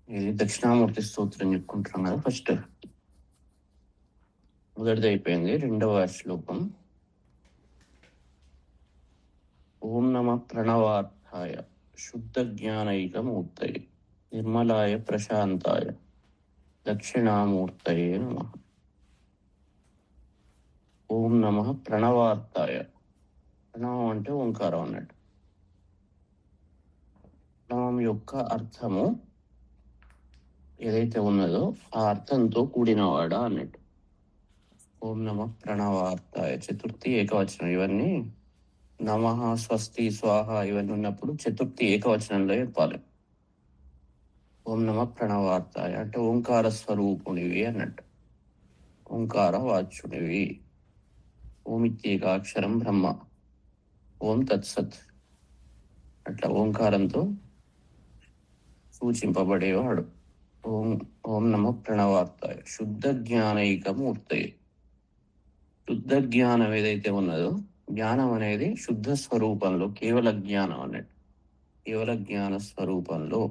ఇది దక్షిణామూర్తి స్తోత్రం చెప్పుకుంటున్నాం కదా. ఫస్ట్ మొదటిది అయిపోయింది. రెండవ శ్లోకం. ఓం నమ ప్రణవార్థాయ శుద్ధ జ్ఞానైకమూర్తయే నిర్మలాయ ప్రశాంతాయ దక్షిణామూర్తయే నమః. ఓం నమ ప్రణవార్థాయ. ప్రణవం అంటే ఓంకారం అన్నట్టు. ప్రణవం యొక్క అర్థము ఏదైతే ఉన్నదో ఆ అర్థంతో కూడినవాడా అన్నట్టు. ఓం నమ ప్రణవార్థాయ చతుర్థి ఏకవచనం. ఇవన్నీ నమః, స్వస్తి, స్వాహ ఇవన్నీ ఉన్నప్పుడు చతుర్థి ఏకవచనంలో చెప్పాలి. ఓం నమ ప్రణవార్థాయ అంటే ఓంకార స్వరూపునివి అన్నట్టు. ఓంకార వాచ్యునివి. ఓమిత్యేకాక్షరం బ్రహ్మ. ఓం తత్సత్. అట్లా ఓంకారంతో సూచింపబడేవాడు. ఓం ఓం నమ ప్రణవార్థాయ శుద్ధ జ్ఞానైకమూర్తయే. శుద్ధ జ్ఞానం ఏదైతే ఉన్నదో, జ్ఞానం అనేది శుద్ధ స్వరూపంలో కేవల జ్ఞానం అన్నట్టు. కేవల జ్ఞాన స్వరూపంలో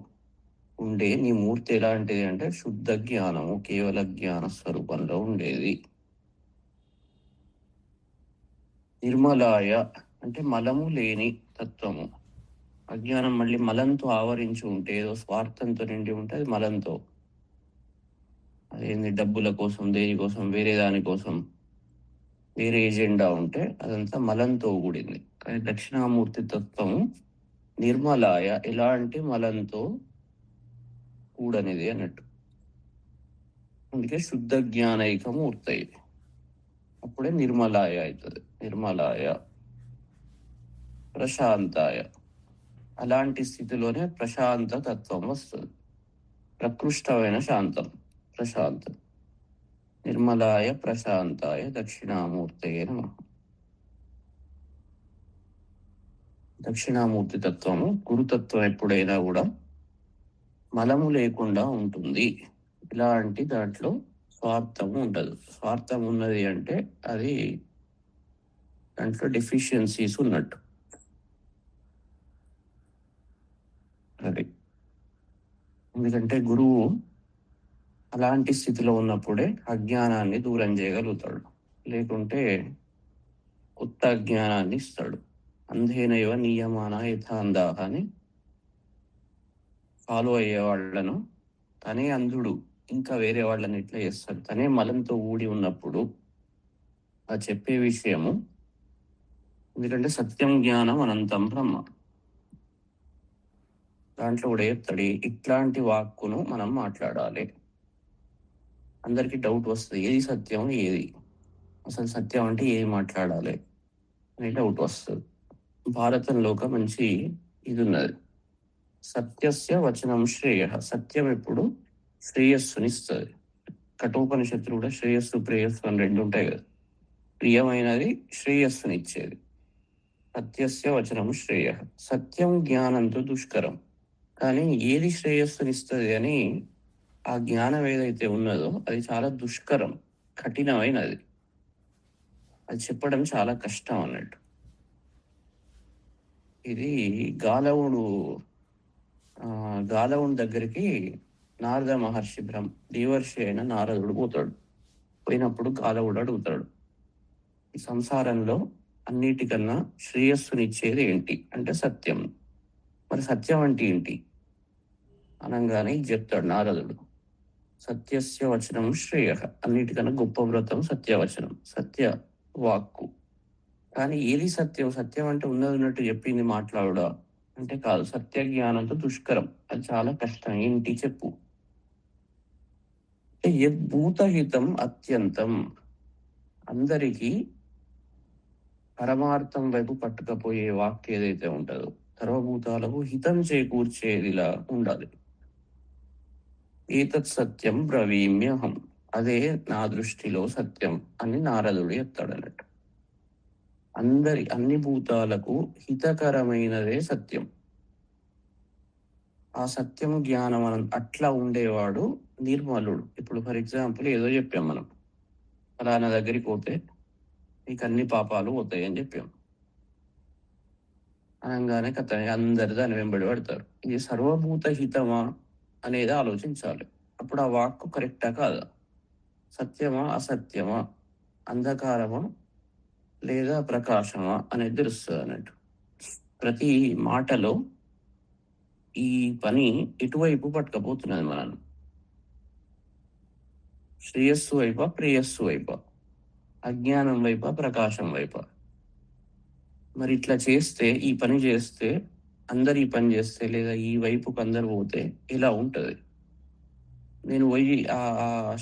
ఉండే నీ మూర్తి ఎలాంటిది అంటే శుద్ధ జ్ఞానము, కేవల జ్ఞాన స్వరూపంలో ఉండేది. నిర్మలాయ అంటే మలము లేని తత్వము. అజ్ఞానం మళ్ళీ మలంతో ఆవరించి ఉంటే, ఏదో స్వార్థంతో నిండి ఉంటే అది మలంతో. అదేంది డబ్బుల కోసం, దేనికోసం, వేరే దానికోసం, వేరే ఎజెండా ఉంటే అదంతా మలంతో కూడింది. కానీ దక్షిణామూర్తి తత్వము నిర్మలాయ, ఎలాంటి మలంతో కూడనిది అన్నట్టు. అందుకే శుద్ధ జ్ఞానైకమూర్తయి. అప్పుడే నిర్మలాయ అవుతుంది. నిర్మలాయ ప్రశాంతాయ. అలాంటి స్థితిలోనే ప్రశాంత తత్వం వస్తుంది. ప్రకృష్టమైన శాంతం, ప్రశాంతం. నిర్మలాయ ప్రశాంతాయ దక్షిణామూర్తయే నమః. దక్షిణామూర్తి తత్వము, గురుతత్వం ఎప్పుడైనా కూడా మలము లేకుండా ఉంటుంది. ఇలాంటి దాంట్లో స్వార్థము ఉండదు. స్వార్థం ఉన్నది అంటే అది దాంట్లో డెఫిషియన్సీస్ ఉన్నట్టు. అది ఎందుకంటే గురువు అలాంటి స్థితిలో ఉన్నప్పుడే అజ్ఞానాన్ని దూరం చేయగలుగుతాడు. లేకుంటే కొత్త జ్ఞానాన్ని ఇస్తాడు. అంధేనైవ నియమాన యథాంధాః అని ఫాలో అయ్యే వాళ్ళను తనే అంధుడు ఇంకా వేరే వాళ్ళని ఎట్లా చేస్తాడు. తనే మలంతో ఊడి ఉన్నప్పుడు ఆ చెప్పే విషయము, ఎందుకంటే సత్యం జ్ఞానం అనంతం బ్రహ్మ. దాంట్లో కూడా చెప్తాడు ఇట్లాంటి వాక్కును మనం మాట్లాడాలి. అందరికీ డౌట్ వస్తుంది, ఏది సత్యం, ఏది అసలు సత్యం అంటే ఏది మాట్లాడాలి అని డౌట్ వస్తుంది. భారతంలో ఒక మంచి ఇది ఉన్నది. సత్యస్య వచనం శ్రేయ. సత్యం ఎప్పుడు శ్రేయస్సునిస్తుంది. కఠోపనిషత్తులు కూడా శ్రేయస్సు ప్రేయస్సు అని రెండు ఉంటాయి కదా. ప్రియమైనది శ్రేయస్సునిచ్చేది. సత్యస్య వచనం శ్రేయ. సత్యం జ్ఞానంతో దుష్కరం. కానీ ఏది శ్రేయస్సునిస్తుంది అని ఆ జ్ఞానం ఏదైతే ఉన్నదో అది చాలా దుష్కరం, కఠినమైనది. అది చెప్పడం చాలా కష్టం అన్నట్టు. ఇది గాలవుడు దగ్గరికి నారద మహర్షి దేవర్షి అయిన నారదుడు పోతాడు. పోయినప్పుడు గాలవుడు అడుగుతాడు, ఈ సంసారంలో అన్నిటికన్నా శ్రేయస్సునిచ్చేది ఏంటి అంటే సత్యం. మరి సత్యం అంటే ఏంటి అనగానే చెప్తాడు నారదుడు, సత్యస్య వచనం శ్రేయ. అన్నిటికన్నా గొప్ప వ్రతం సత్యవచనం, సత్య వాక్కు. కానీ ఏది సత్యం? సత్యం అంటే ఉన్నది ఉన్నట్టు చెప్పింది మాట్లాడుడా అంటే కాదు. సత్య జ్ఞానంతో దుష్కరం, అది చాలా కష్టం. ఏంటి చెప్పు. భూతహితం అత్యంతం. అందరికీ పరమార్థం వైపు పట్టుకపోయే వాక్యం ఏదైతే ఉంటుందో, సర్వభూతాలకు హితం చేకూర్చేదిలా ఉండాలి. ఏతత్ సత్యం బ్రవీమ్యహం. అదే నా దృష్టిలో సత్యం అని నారదుడు చెప్తాడు అన్నట్టు. అన్ని భూతాలకు హితకరమైనదే సత్యం. ఆ సత్యము జ్ఞానం అట్లా ఉండేవాడు నిర్మలుడు. ఇప్పుడు ఫర్ ఎగ్జాంపుల్ ఏదో చెప్పాం మనం, ఫలానా దగ్గరికి పోతే నీకు అన్ని పాపాలు పోతాయి అని చెప్పాం. అనగానే కథ అందరు దాని వెంబడి పడతారు. ఇది సర్వభూత హితమా అనేది ఆలోచించాలి. అప్పుడు ఆ వాక్కు కరెక్టా కాదా? సత్యమా అసత్యమా? అంధకారమా లేదా ప్రకాశమా అనేది తెలుస్తుంది అన్నట్టు. ప్రతి మాటలో ఈ పని ఎటువైపు పట్టుకపోతున్నది మనల్ని? శ్రేయస్సు వైపా ప్రేయస్సు వైపా? అజ్ఞానం వైపా ప్రకాశం వైపా? మరి ఇట్లా చేస్తే, ఈ పని చేస్తే, అందరు ఈ పని చేస్తే లేదా ఈ వైపుకు అందరు పోతే ఇలా ఉంటది. నేను పోయి ఆ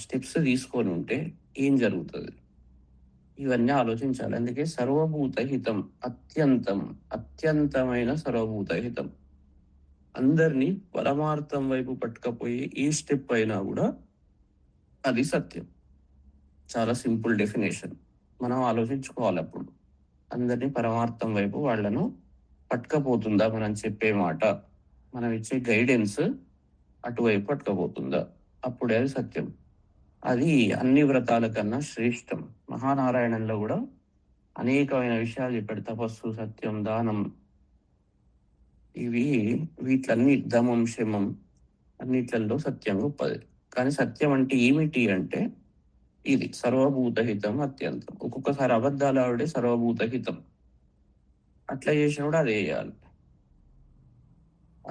స్టెప్స్ తీసుకొని ఉంటే ఏం జరుగుతుంది? ఇవన్నీ ఆలోచించాలి. అందుకే సర్వభూత హితం, అత్యంతమైన సర్వభూత హితం. అందరినీ పరమార్థం వైపు పట్టుకపోయి ఏ స్టెప్ అయినా కూడా అది సత్యం. చాలా సింపుల్ డెఫినేషన్. మనం ఆలోచించుకోవాలి అప్పుడు. అందరినీ పరమార్థం వైపు వాళ్ళను పట్టుకపోతుందా మనం చెప్పే మాట, మనం ఇచ్చే గైడెన్స్ అటువైపు పట్టుకపోతుందా? అప్పుడే అది సత్యం. అది అన్ని వ్రతాల కన్నా శ్రేష్టం. మహానారాయణంలో కూడా అనేకమైన విషయాలు చెప్పాడు. తపస్సు, సత్యం, దానం, ఇవి వీటిలన్నీ దమం, శమం అన్నిట్లలో సత్యం గొప్పది. కానీ సత్యం అంటే ఏమిటి అంటే ఇది సర్వభూతహితం అత్యంతం. ఒక్కొక్కసారి అబద్ధాలు ఆవిడే సర్వభూతహితం. అట్లా చేసినప్పుడు అది వేయాలి.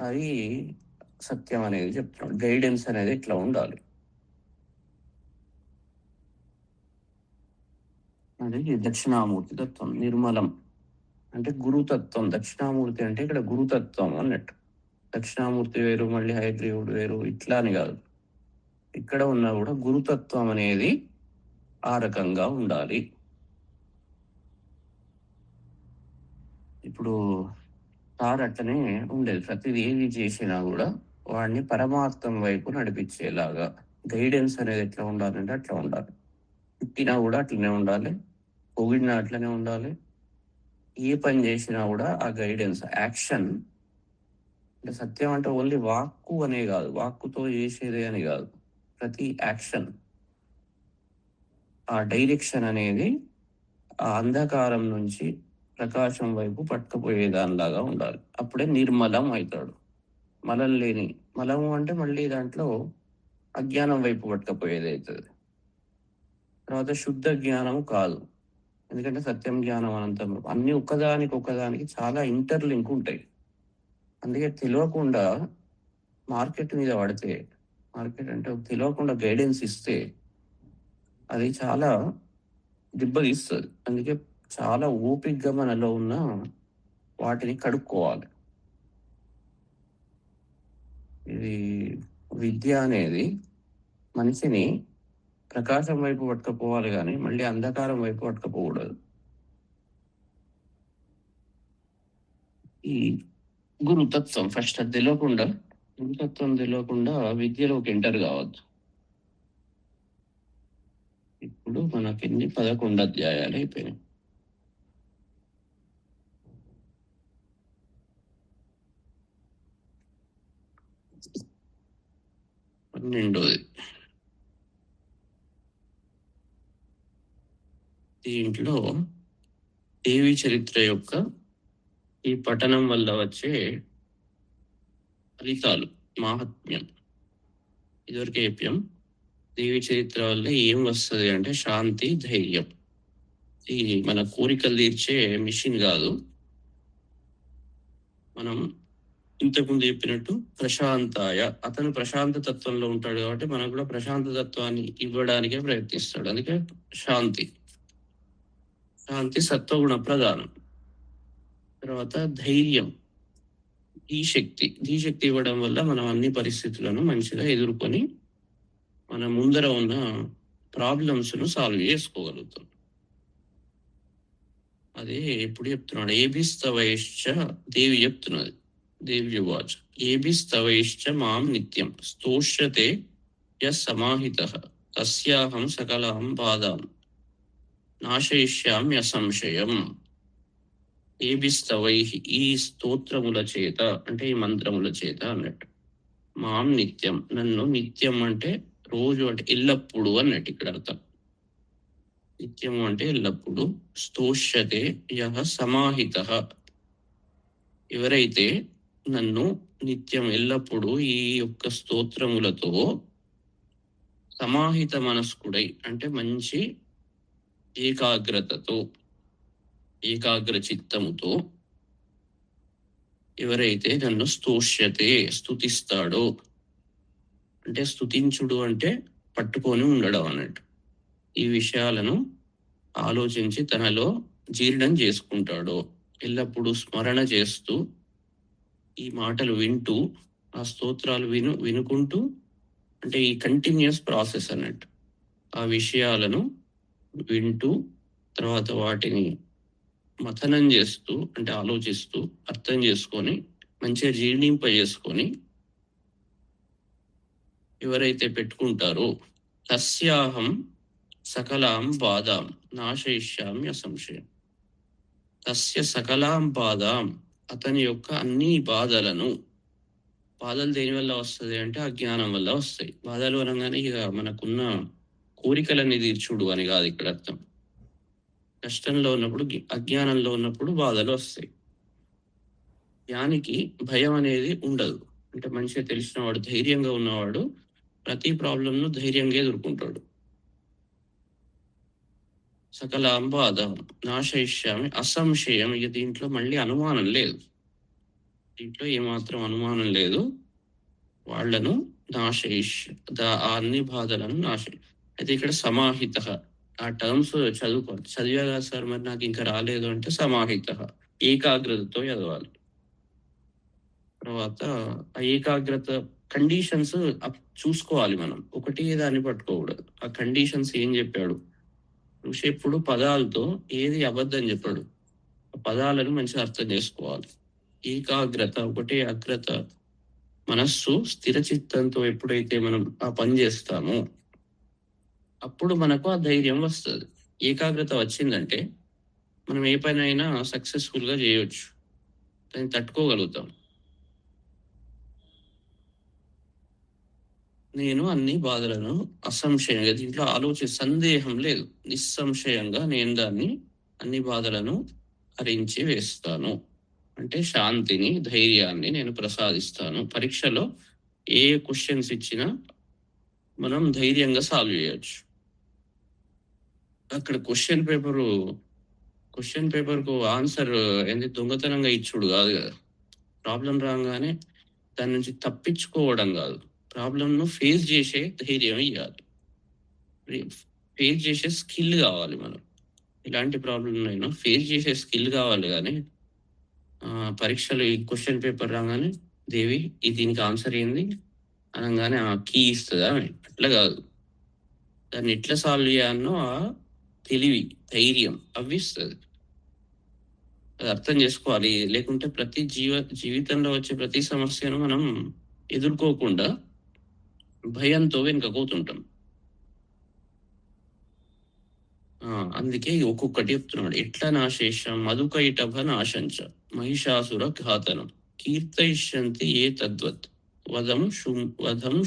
అది సత్యం అనేది చెప్తున్నాడు. గైడెన్స్ అనేది ఇట్లా ఉండాలి. అది దక్షిణామూర్తి తత్వం. నిర్మలం అంటే గురుతత్వం. దక్షిణామూర్తి అంటే ఇక్కడ గురుతత్వం అన్నట్టు. దక్షిణామూర్తి వేరు, మళ్ళీ హయగ్రీవుడు వేరు, ఇట్లా అని కాదు. ఇక్కడ ఉన్నా కూడా గురుతత్వం అనేది ఆ రకంగా ఉండాలి. ఇప్పుడు సార్ అట్లనే ఉండేది. ప్రతిది ఏది చేసినా కూడా వాడిని పరమార్థం వైపు నడిపించేలాగా గైడెన్స్ అనేది ఎట్లా ఉండాలంటే అట్లా ఉండాలి. పుట్టినా కూడా అట్లనే ఉండాలి, పొగిడినా అట్లనే ఉండాలి. ఏ పని చేసినా కూడా ఆ గైడెన్స్, యాక్షన్. అంటే సత్యం అంటే ఓన్లీ వాక్కు అనే కాదు, వాక్కుతో చేసేదే అని కాదు. ప్రతి యాక్షన్, ఆ డైరెక్షన్ అనేది ఆ అంధకారం నుంచి ప్రకాశం వైపు పట్టుకుపోయేదానిలాగా ఉండాలి. అప్పుడే నిర్మలం అవుతాడు. మలం లేని, మలము అంటే మళ్ళీ దాంట్లో అజ్ఞానం వైపు పట్టుకపోయేది అవుతుంది. తర్వాత శుద్ధ జ్ఞానం కాదు. ఎందుకంటే సత్యం, జ్ఞానం, అనంతం అన్ని ఒకదానికి చాలా ఇంటర్లింక్ ఉంటాయి. అందుకే తెలియకుండా మార్కెట్ మీద పడితే, మార్కెట్ అంటే తెలియకుండా గైడెన్స్ ఇస్తే అది చాలా దెబ్బతీస్తుంది. అందుకే చాలా ఓపికగా మనలో ఉన్న వాటిని కడుక్కోవాలి. ఇది విద్య అనేది మనిషిని ప్రకాశం వైపు పట్టుకపోవాలి కానీ మళ్ళీ అంధకారం వైపు పట్టుకపోకూడదు. ఈ గురుతత్వం ఫస్ట్ అది తెలియకుండా, గురుతత్వం తెలియకుండా విద్యలోకి ఎంటర్ కావద్దు. ఇప్పుడు మనకి 11 అధ్యాయాలు అయిపోయినాయి. 12ది. దీంట్లో దేవి చరిత్ర యొక్క ఈ పఠనం వల్ల వచ్చే ఫలితాలు, మాహాత్మ్యం ఇదివరకే చెప్పాం. దేవి చరిత్ర వల్ల ఏం వస్తుంది అంటే శాంతి, ధైర్యం. ఈ మన కోరికలు తీర్చే మిషన్ కాదు. మనం ఇంతకుముందు చెప్పినట్టు ప్రశాంతాయ, అతను ప్రశాంత తత్వంలో ఉంటాడు కాబట్టి మనకు కూడా ప్రశాంత తత్వాన్ని ఇవ్వడానికే ప్రయత్నిస్తాడు. అందుకే శాంతి సత్వగుణ ప్రధానం. తర్వాత ధైర్యం, ధీశక్తి ఇవ్వడం వల్ల మనం అన్ని పరిస్థితులను మంచిగా ఎదుర్కొని మన ముందర ఉన్న ప్రాబ్లమ్స్ను సాల్వ్ చేసుకోగలుగుతాం. అదే ఎప్పుడు చెప్తున్నాడు, ఏభిస్తవైశ్చ, దేవి చెప్తున్నది. దేవి వాచ్ ఏభిస్తవైశ్చ మాం నిత్యం స్తోష్యతే యః సమాహితః తస్యాహం సకలాం బాధాం నాశయిష్యామ్య సంశయం. ఏభిస్తవై, ఈ స్తోత్రముల చేత అంటే ఈ మంత్రముల చేత అన్నట్టు. మాం నిత్యం, నన్ను నిత్యం అంటే రోజు అంటే ఎల్లప్పుడు అన్నట్టు ఇక్కడ అర్థం. నిత్యము అంటే ఎల్లప్పుడు. స్తోష్యతే యః సమాహితః, ఎవరైతే నన్ను నిత్యం ఎల్లప్పుడూ ఈ యొక్క స్తోత్రములతో సమాహిత మనస్కుడై, అంటే మంచి ఏకాగ్రతతో, ఏకాగ్ర చిత్తముతో ఎవరైతే నన్ను స్తోష్యతే స్తుతిస్తాడో, అంటే స్తుతించుడు అంటే పట్టుకొని ఉండడం అన్నట్టు. ఈ విషయాలను ఆలోచించి తనలో జీర్ణం చేసుకుంటాడో, ఎల్లప్పుడూ స్మరణ చేస్తూ ఈ మాటలు వింటూ, ఆ స్తోత్రాలు వినుకుంటూ, అంటే ఈ కంటిన్యూస్ ప్రాసెస్ అన్నట్టు. ఆ విషయాలను వింటూ, తర్వాత వాటిని మథనం చేస్తూ, అంటే ఆలోచిస్తూ, అర్థం చేసుకొని, మంచిగా జీర్ణింపజేసుకొని ఎవరైతే పెట్టుకుంటారో, తస్యాహం సకలాం బాధాం నాశయిష్యామి అసంశయం. తస్య సకలాం బాధాం, అతని యొక్క అన్ని బాధలను, బాధలు దేని వల్ల వస్తుంది అంటే అజ్ఞానం వల్ల వస్తాయి. బాధలు అనగానే ఇక మనకున్న కోరికలన్నీ తీర్చుడు అని కాదు ఇక్కడ అర్థం. కష్టంలో ఉన్నప్పుడు, అజ్ఞానంలో ఉన్నప్పుడు బాధలు వస్తాయి. జ్ఞానికి భయం అనేది ఉండదు. అంటే మంచిగా తెలిసినవాడు, ధైర్యంగా ఉన్నవాడు ప్రతి ప్రాబ్లంను ధైర్యంగా ఎదుర్కొంటాడు. సకల బాధ నాశయిష్యామి అసంశయం. ఇక దీంట్లో మళ్ళీ అనుమానం లేదు, దీంట్లో ఏమాత్రం అనుమానం లేదు. వాళ్లను ఆ అన్ని బాధలను అయితే ఇక్కడ సమాహిత, ఆ టర్మ్స్ చదివా కదా సార్, మరి నాకు ఇంకా రాలేదు అంటే సమాహిత, ఏకాగ్రతతో చదవాలి. తర్వాత ఆ ఏకాగ్రత కండిషన్స్ చూసుకోవాలి మనం, ఒకటి దాన్ని పట్టుకోకూడదు. ఆ కండిషన్స్ ఏం చెప్పాడు ఋషి? ఎప్పుడు పదాలతో ఏది అబద్ధం చెప్పాడు, ఆ పదాలను మంచిగా అర్థం చేసుకోవాలి. ఏకాగ్రత, ఒకటే అగ్రత, మనస్సు స్థిర చిత్తంతో ఎప్పుడైతే మనం ఆ పని చేస్తామో అప్పుడు మనకు ఆ ధైర్యం వస్తుంది. ఏకాగ్రత వచ్చిందంటే మనం ఏ పనైనా సక్సెస్ఫుల్గా చేయవచ్చు, దాన్ని తట్టుకోగలుగుతాం. నేను అన్ని బాధలను అసంశయంగా, దీంట్లో సందేహం లేదు, నిస్సంశయంగా నేను దాన్ని, అన్ని బాధలను హరించి వేస్తాను. అంటే శాంతిని, ధైర్యాన్ని నేను ప్రసాదిస్తాను. పరీక్షలో ఏ క్వశ్చన్స్ ఇచ్చినా మనం ధైర్యంగా సాల్వ్ చేయొచ్చు. అక్కడ క్వశ్చన్ పేపర్కు ఆన్సర్ ఏంది దొంగతనంగా ఇచ్చుడు కాదు కదా. ప్రాబ్లం రాగానే దాని నుంచి తప్పించుకోవడం కాదు, ప్రాబ్లంను ఫేస్ చేసే ధైర్యం ఇవ్వాలి, ఫేస్ చేసే స్కిల్ కావాలి. మనం ఇలాంటి ప్రాబ్లం ఫేస్ చేసే స్కిల్ కావాలి. కానీ పరీక్షలు ఈ క్వశ్చన్ పేపర్ రాగానే దేవి దీనికి ఆన్సర్ ఏంది అనగానే ఆ కీ ఇస్తుందా, అట్లా కాదు. దాన్ని ఎట్లా సాల్వ్ చేయాలనో ఆ తెలివి, ధైర్యం అవ్విస్తుంది. అది అర్థం చేసుకోవాలి. లేకుంటే ప్రతి జీవితంలో వచ్చే ప్రతి సమస్యను మనం ఎదుర్కోకుండా భయంతో వెనుకపోతుంటాం. అందుకే ఒక్కొక్కటి చెప్తున్నాడు. ఎట్లా నాశేషం మధుకైటభ నాశంచ మహిషాసుర ఘాతనం కీర్తయిష్యంతి ఏ తద్వత్ వధం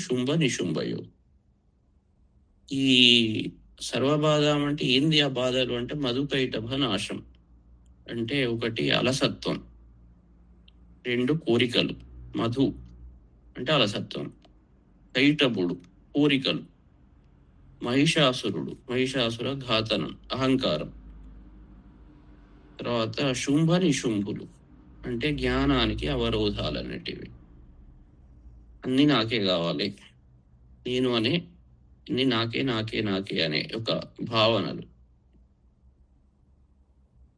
శుంభ నిశుంభయో. ఈ సర్వబాధం అంటే ఏంది? ఆ బాధలు అంటే మధుకైటభ నాశం అంటే ఒకటి అలసత్వం, రెండు కోరికలు. మధు అంటే అలసత్వం, కైటభుడు కోరికలు, మహిషాసుర ఘాతనం అహంకారం, తర్వాత శుంభ నిశుంభులు అంటే జ్ఞానానికి అవరోధాలు అనేటివి. అన్ని నాకే కావాలి, నేను అనే అన్ని నాకే నాకే నాకే అనే ఒక భావనలు.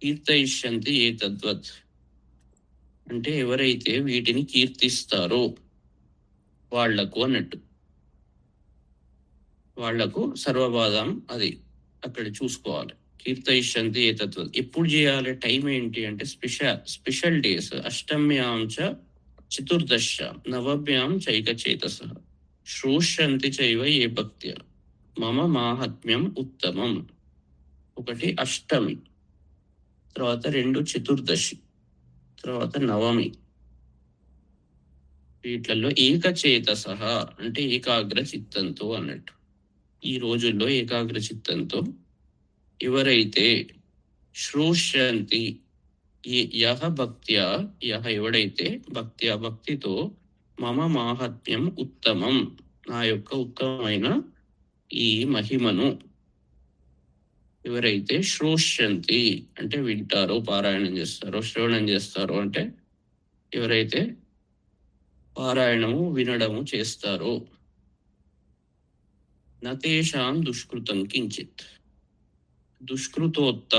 కీర్తయిష్యంతి ఏ తద్వత్ అంటే ఎవరైతే వీటిని కీర్తిస్తారో వాళ్లకు అన్నట్టు, వాళ్లకు సర్వబాధం అది అక్కడ చూసుకోవాలి. కీర్తయిష్యంతి ఏ తద్వత్ ఎప్పుడు చేయాలి? టైం ఏంటి అంటే స్పెషల్ డేస్, అష్టమ్యాం చ చతుర్దశ్యాం నవమ్యాం చైకచేతస శ్రోష్యంతి చైవ ఏ భక్త్య మమ మాహాత్మ్యం ఉత్తమం. ఒకటి అష్టమి, తర్వాత రెండు చతుర్దశి, తర్వాత నవమి. వీటిల్లో ఏకచేతస అంటే ఏకాగ్ర చిత్తంతో అన్నట్టు. ఈ రోజుల్లో ఏకాగ్ర చిత్తంతో ఎవరైతే శ్రోష్యంతి యహ భక్త్యా, యహ ఎవడైతే భక్తితో మమ మాహాత్మ్యం ఉత్తమం, నా యొక్క ఉత్తమమైన ఈ మహిమను ఎవరైతే శ్రోష్యంతి అంటే వింటారో, పారాయణం చేస్తారో, శ్రవణం చేస్తారో అంటే ఎవరైతే పారాయణము వినడము చేస్తారో, నతేషాం దుష్కృతం కించిత్ దుష్కృతోత్త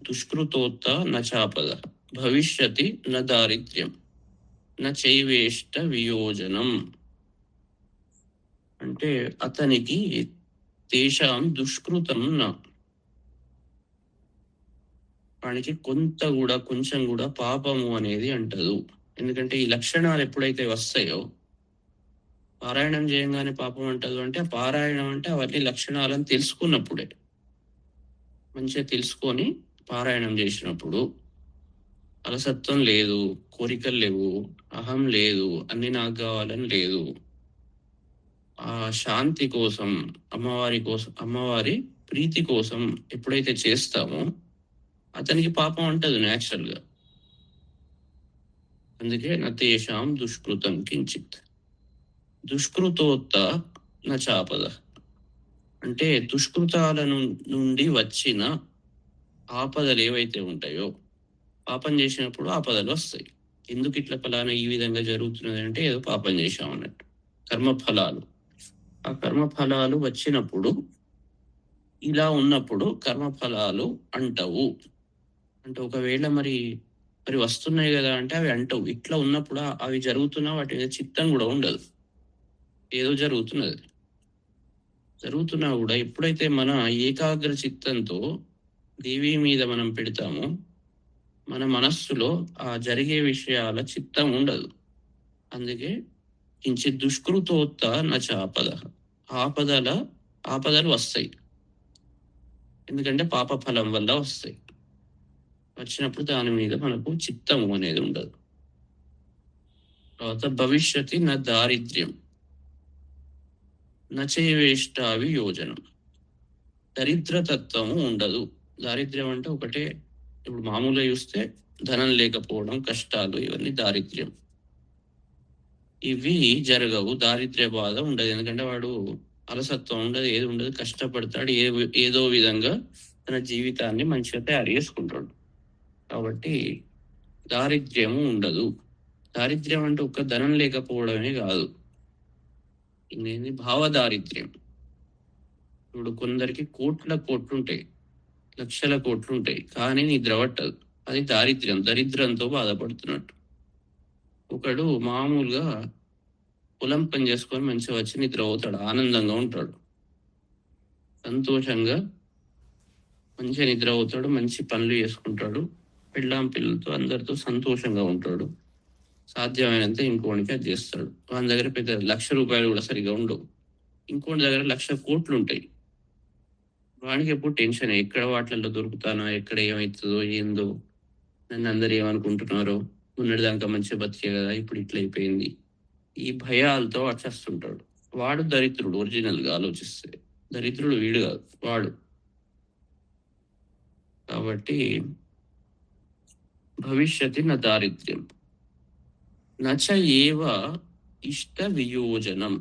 దుష్కృతోత్త నచాపద భవిష్యతి న దారిద్ర్యం న చైవేష్ట వియోజనం. అంటే అతనికి తేషాం దుష్కృతం వానికి కొంచెం కూడా పాపము అనేది అంటదు. ఎందుకంటే ఈ లక్షణాలు ఎప్పుడైతే వస్తాయో, పారాయణం చేయంగానే పాపం అంటదు అంటే ఆ పారాయణం అంటే అవన్నీ లక్షణాలను తెలుసుకున్నప్పుడే, మంచిగా తెలుసుకొని పారాయణం చేసినప్పుడు అలసత్వం లేదు, కోరికలు లేవు, అహం లేదు, అన్ని నాకు కావాలని లేదు, ఆ శాంతి కోసం, అమ్మవారి ప్రీతి కోసం ఎప్పుడైతే చేస్తామో అతనికి పాపం అంటదు న్యాచురల్ గా. అందుకే నతేషాం దుష్కృతం కించిత్ దుష్కృతోత్త నచాపద అంటే దుష్కృతాల నుండి వచ్చిన ఆపదలు ఏవైతే ఉంటాయో, పాపం చేసినప్పుడు ఆపదలు వస్తాయి. ఎందుకు ఇట్లా ఫలానా ఈ విధంగా జరుగుతున్నది అంటే ఏదో పాపం చేశాం అన్నట్టు. కర్మఫలాలు, ఆ కర్మఫలాలు వచ్చినప్పుడు, ఇలా ఉన్నప్పుడు కర్మఫలాలు అంటవు. అంటే ఒకవేళ మరి వస్తున్నాయి కదా అంటే అవి అంటవు. ఇట్లా ఉన్నప్పుడు అవి జరుగుతున్నా వాటి మీద చిత్తం కూడా ఉండదు. ఏదో జరుగుతున్నా కూడా ఎప్పుడైతే మన ఏకాగ్ర చిత్తంతో దేవి మీద మనం పెడతామో, మన మనస్సులో ఆ జరిగే విషయాల చిత్తం ఉండదు. అందుకే కించిత్ దుష్కృతోత్త నచాపద ఆపదలు వస్తాయి. ఎందుకంటే పాప ఫలం వల్ల వస్తాయి. వచ్చినప్పుడు దాని మీద మనకు చిత్తము అనేది ఉండదు. తర్వాత భవిష్యతి నా దారిద్ర్యం నచైవేష్టావి యోజనం, దరిద్రతత్వము ఉండదు. దారిద్ర్యం అంటే ఒకటే, ఇప్పుడు మామూలుగా చూస్తే ధనం లేకపోవడం, కష్టాలు, ఇవన్నీ దారిద్ర్యం. ఇవి జరగవు, దారిద్ర్య బాధ ఉండదు. ఎందుకంటే వాడు అలసత్వం ఉండదు, ఏది ఉండదు, కష్టపడతాడు, ఏదో విధంగా తన జీవితాన్ని మంచిగా తయారు చేసుకుంటాడు. కాబట్టి దారిద్ర్యము ఉండదు. దారిద్ర్యం అంటే ఒక్క ధనం లేకపోవడమే కాదు, ఇదేంటి భావ దారిద్ర్యం. ఇప్పుడు కొందరికి కోట్లుంటాయి, లక్షల కోట్లుంటాయి, కానీ నిద్ర పట్టదు. అది దారిద్ర్యం, దరిద్రంతో బాధపడుతున్నట్టు. ఒకడు మామూలుగా పొలం పని చేసుకొని మంచిగా వచ్చి నిద్ర పోతాడు, ఆనందంగా ఉంటాడు, సంతోషంగా మంచిగా నిద్ర పోతాడు, మంచి పనులు చేసుకుంటాడు, పిల్లలతో అందరితో సంతోషంగా ఉంటాడు, సాధ్యమైనంత ఇంకోనికి అది చేస్తాడు. వాని దగ్గర పెద్ద ₹1,00,000 కూడా సరిగా ఉండవు, ఇంకోటి దగ్గర 1,00,000 కోట్లు ఉంటాయి. వానికి ఎప్పుడు టెన్షన్, ఎక్కడ వాటిల్లో దొరుకుతానో, ఎక్కడ ఏమవుతుందో ఏందో, నన్ను అందరు ఏమనుకుంటున్నారో, ఉన్నదాకా మంచిగా బతికే కదా, ఇప్పుడు ఇట్లా అయిపోయింది, ఈ భయాలతో వచ్చేస్తుంటాడు. వాడు దరిద్రుడు. ఒరిజినల్ గా ఆలోచిస్తే దరిద్రుడు వీడు కాదు, వాడు. కాబట్టి భవిష్యతి నా దారిద్ర్యం నచ ఏవ ఇష్ట వియోజనం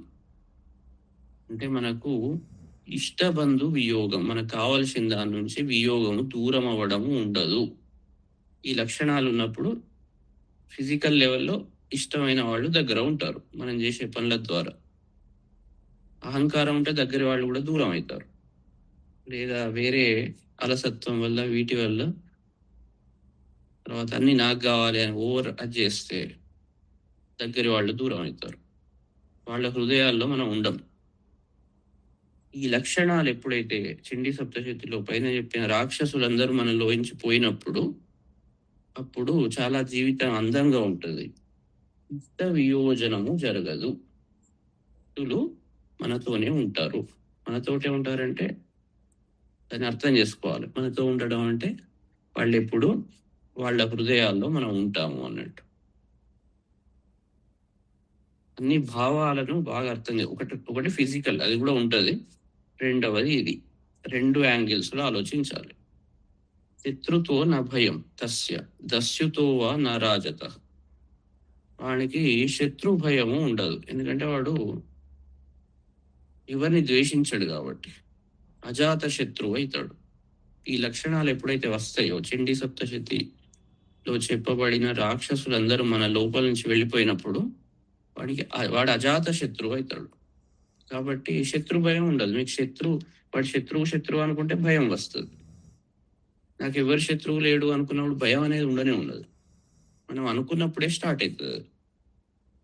అంటే మనకు ఇష్టబంధు వియోగం, మనకు కావలసిన దాని నుంచి వియోగము, దూరం అవ్వడము ఉండదు. ఈ లక్షణాలు ఉన్నప్పుడు ఫిజికల్ లెవెల్లో ఇష్టమైన వాళ్ళు దగ్గర ఉంటారు మనం చేసే పనుల ద్వారా. అహంకారం ఉంటే దగ్గర వాళ్ళు కూడా దూరం అవుతారు. లేదా వేరే అలసత్వం వల్ల, వీటి వల్ల, తర్వాత అన్ని నాకు కావాలి అని ఓవర్ అది చేస్తే దగ్గర వాళ్ళు దూరం అవుతారు. వాళ్ళ హృదయాల్లో మనం ఉండం. ఈ లక్షణాలు ఎప్పుడైతే చండీ సప్తశతిలో పైన చెప్పిన రాక్షసులందరూ మనలోంచి పోయినప్పుడు, అప్పుడు చాలా జీవితం అందంగా ఉంటుంది. ఇష్ట వియోజనము జరగదు. భక్తులు మనతోనే ఉంటారు. మనతోటే ఉంటారంటే దాన్ని అర్థం చేసుకోవాలి. మనతో ఉండడం అంటే వాళ్ళు ఎప్పుడు వాళ్ళ హృదయాల్లో మనం ఉంటాము అన్నట్టు. అన్ని భావాలను బాగా అర్థం ఒకటి ఫిజికల్, అది కూడా ఉంటుంది. రెండవది ఇది, 2 యాంగిల్స్ లో ఆలోచించాలి. శత్రుతో నా భయం తస్య దస్యుతో వా నా రాజత వానికి శత్రు భయము ఉండదు. ఎందుకంటే వాడు ఎవరిని ద్వేషించడు కాబట్టి. అజాత శత్రువు అవుతాడు. ఈ లక్షణాలు ఎప్పుడైతే వస్తాయో, చండీ సప్తశతిలో చెప్పబడిన రాక్షసులందరూ మన లోపల నుంచి వెళ్ళిపోయినప్పుడు వాడు అజాత శత్రువు అవుతాడు. కాబట్టి శత్రు భయం ఉండదు. మీకు వాడు శత్రువు అనుకుంటే భయం వస్తుంది. నాకు ఎవరు శత్రువు లేడు అనుకున్నప్పుడు భయం అనేది ఉండనే ఉండదు. మనం అనుకున్నప్పుడే స్టార్ట్ అవుతుంది.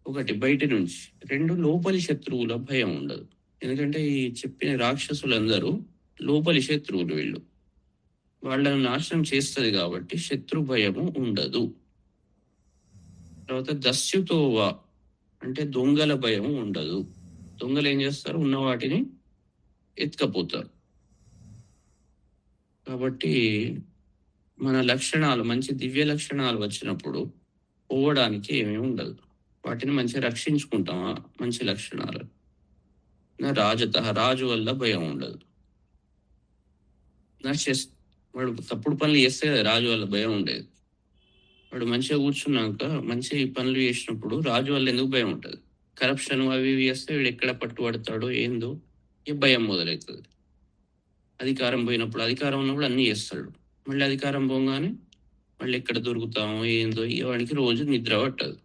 ఒకటి బయట నుంచి. 2 లోపలి శత్రువుల భయం ఉండదు. ఎందుకంటే ఈ చెప్పిన రాక్షసులందరూ లోపలి శత్రువులు వీళ్ళు. వాళ్ళను నాశనం చేస్తుంది కాబట్టి శత్రు భయము ఉండదు. తర్వాత దస్యుతోవా అంటే దొంగల భయం ఉండదు. దొంగలు ఏం చేస్తారు? ఉన్న వాటిని ఎత్తుకపోతారు. కాబట్టి మన లక్షణాలు, మంచి దివ్య లక్షణాలు వచ్చినప్పుడు పోవడానికి ఏమీ ఉండదు. వాటిని మంచిగా రక్షించుకుంటాం. మంచి లక్షణాలు. రాజు వల్ల భయం ఉండదు. వాడు తప్పుడు పనులు చేస్తే కదా రాజు వల్ల భయం ఉండేది. వాడు మంచిగా కూర్చున్నాక మంచి పనులు చేసినప్పుడు రాజు వల్ల ఎందుకు భయం ఉంటుంది? కరప్షన్ అవి ఇవి చేస్తే వీడు ఎక్కడ పట్టుబడతాడో ఏందో ఈ భయం మొదలవుతుంది. అధికారం పోయినప్పుడు, అధికారం ఉన్నప్పుడు అన్నీ చేస్తాడు. మళ్ళీ అధికారం పోగానే మళ్ళీ ఎక్కడ దొరుకుతామో ఏందో వాడికి రోజు నిద్ర పట్టదు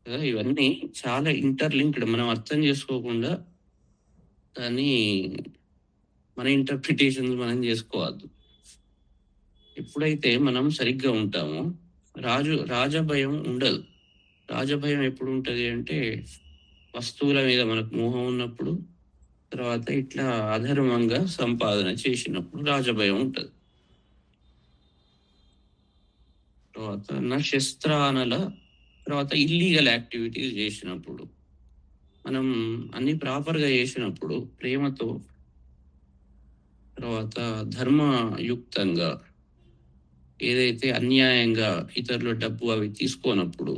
కదా. ఇవన్నీ చాలా ఇంటర్లింక్డ్. మనం అర్థం చేసుకోకుండా దాన్ని మన ఇంటర్ప్రిటేషన్స్ మనం చేసుకోవద్దు. ఎప్పుడైతే మనం సరిగ్గా ఉంటామో రాజభయం ఉండదు. రాజభయం ఎప్పుడు ఉంటుంది అంటే వస్తువుల మీద మనకు మోహం ఉన్నప్పుడు, తర్వాత ఇట్లా అధర్మంగా సంపాదన చేసినప్పుడు రాజభయం ఉంటుంది. తర్వాత శస్త్రానల తర్వాత ఇల్లీగల్ యాక్టివిటీస్ చేసినప్పుడు, మనం అన్ని ప్రాపర్గా చేసినప్పుడు ప్రేమతో, తర్వాత ధర్మయుక్తంగా, ఏదైతే అన్యాయంగా ఇతరుల డబ్బు అవి తీసుకోనప్పుడు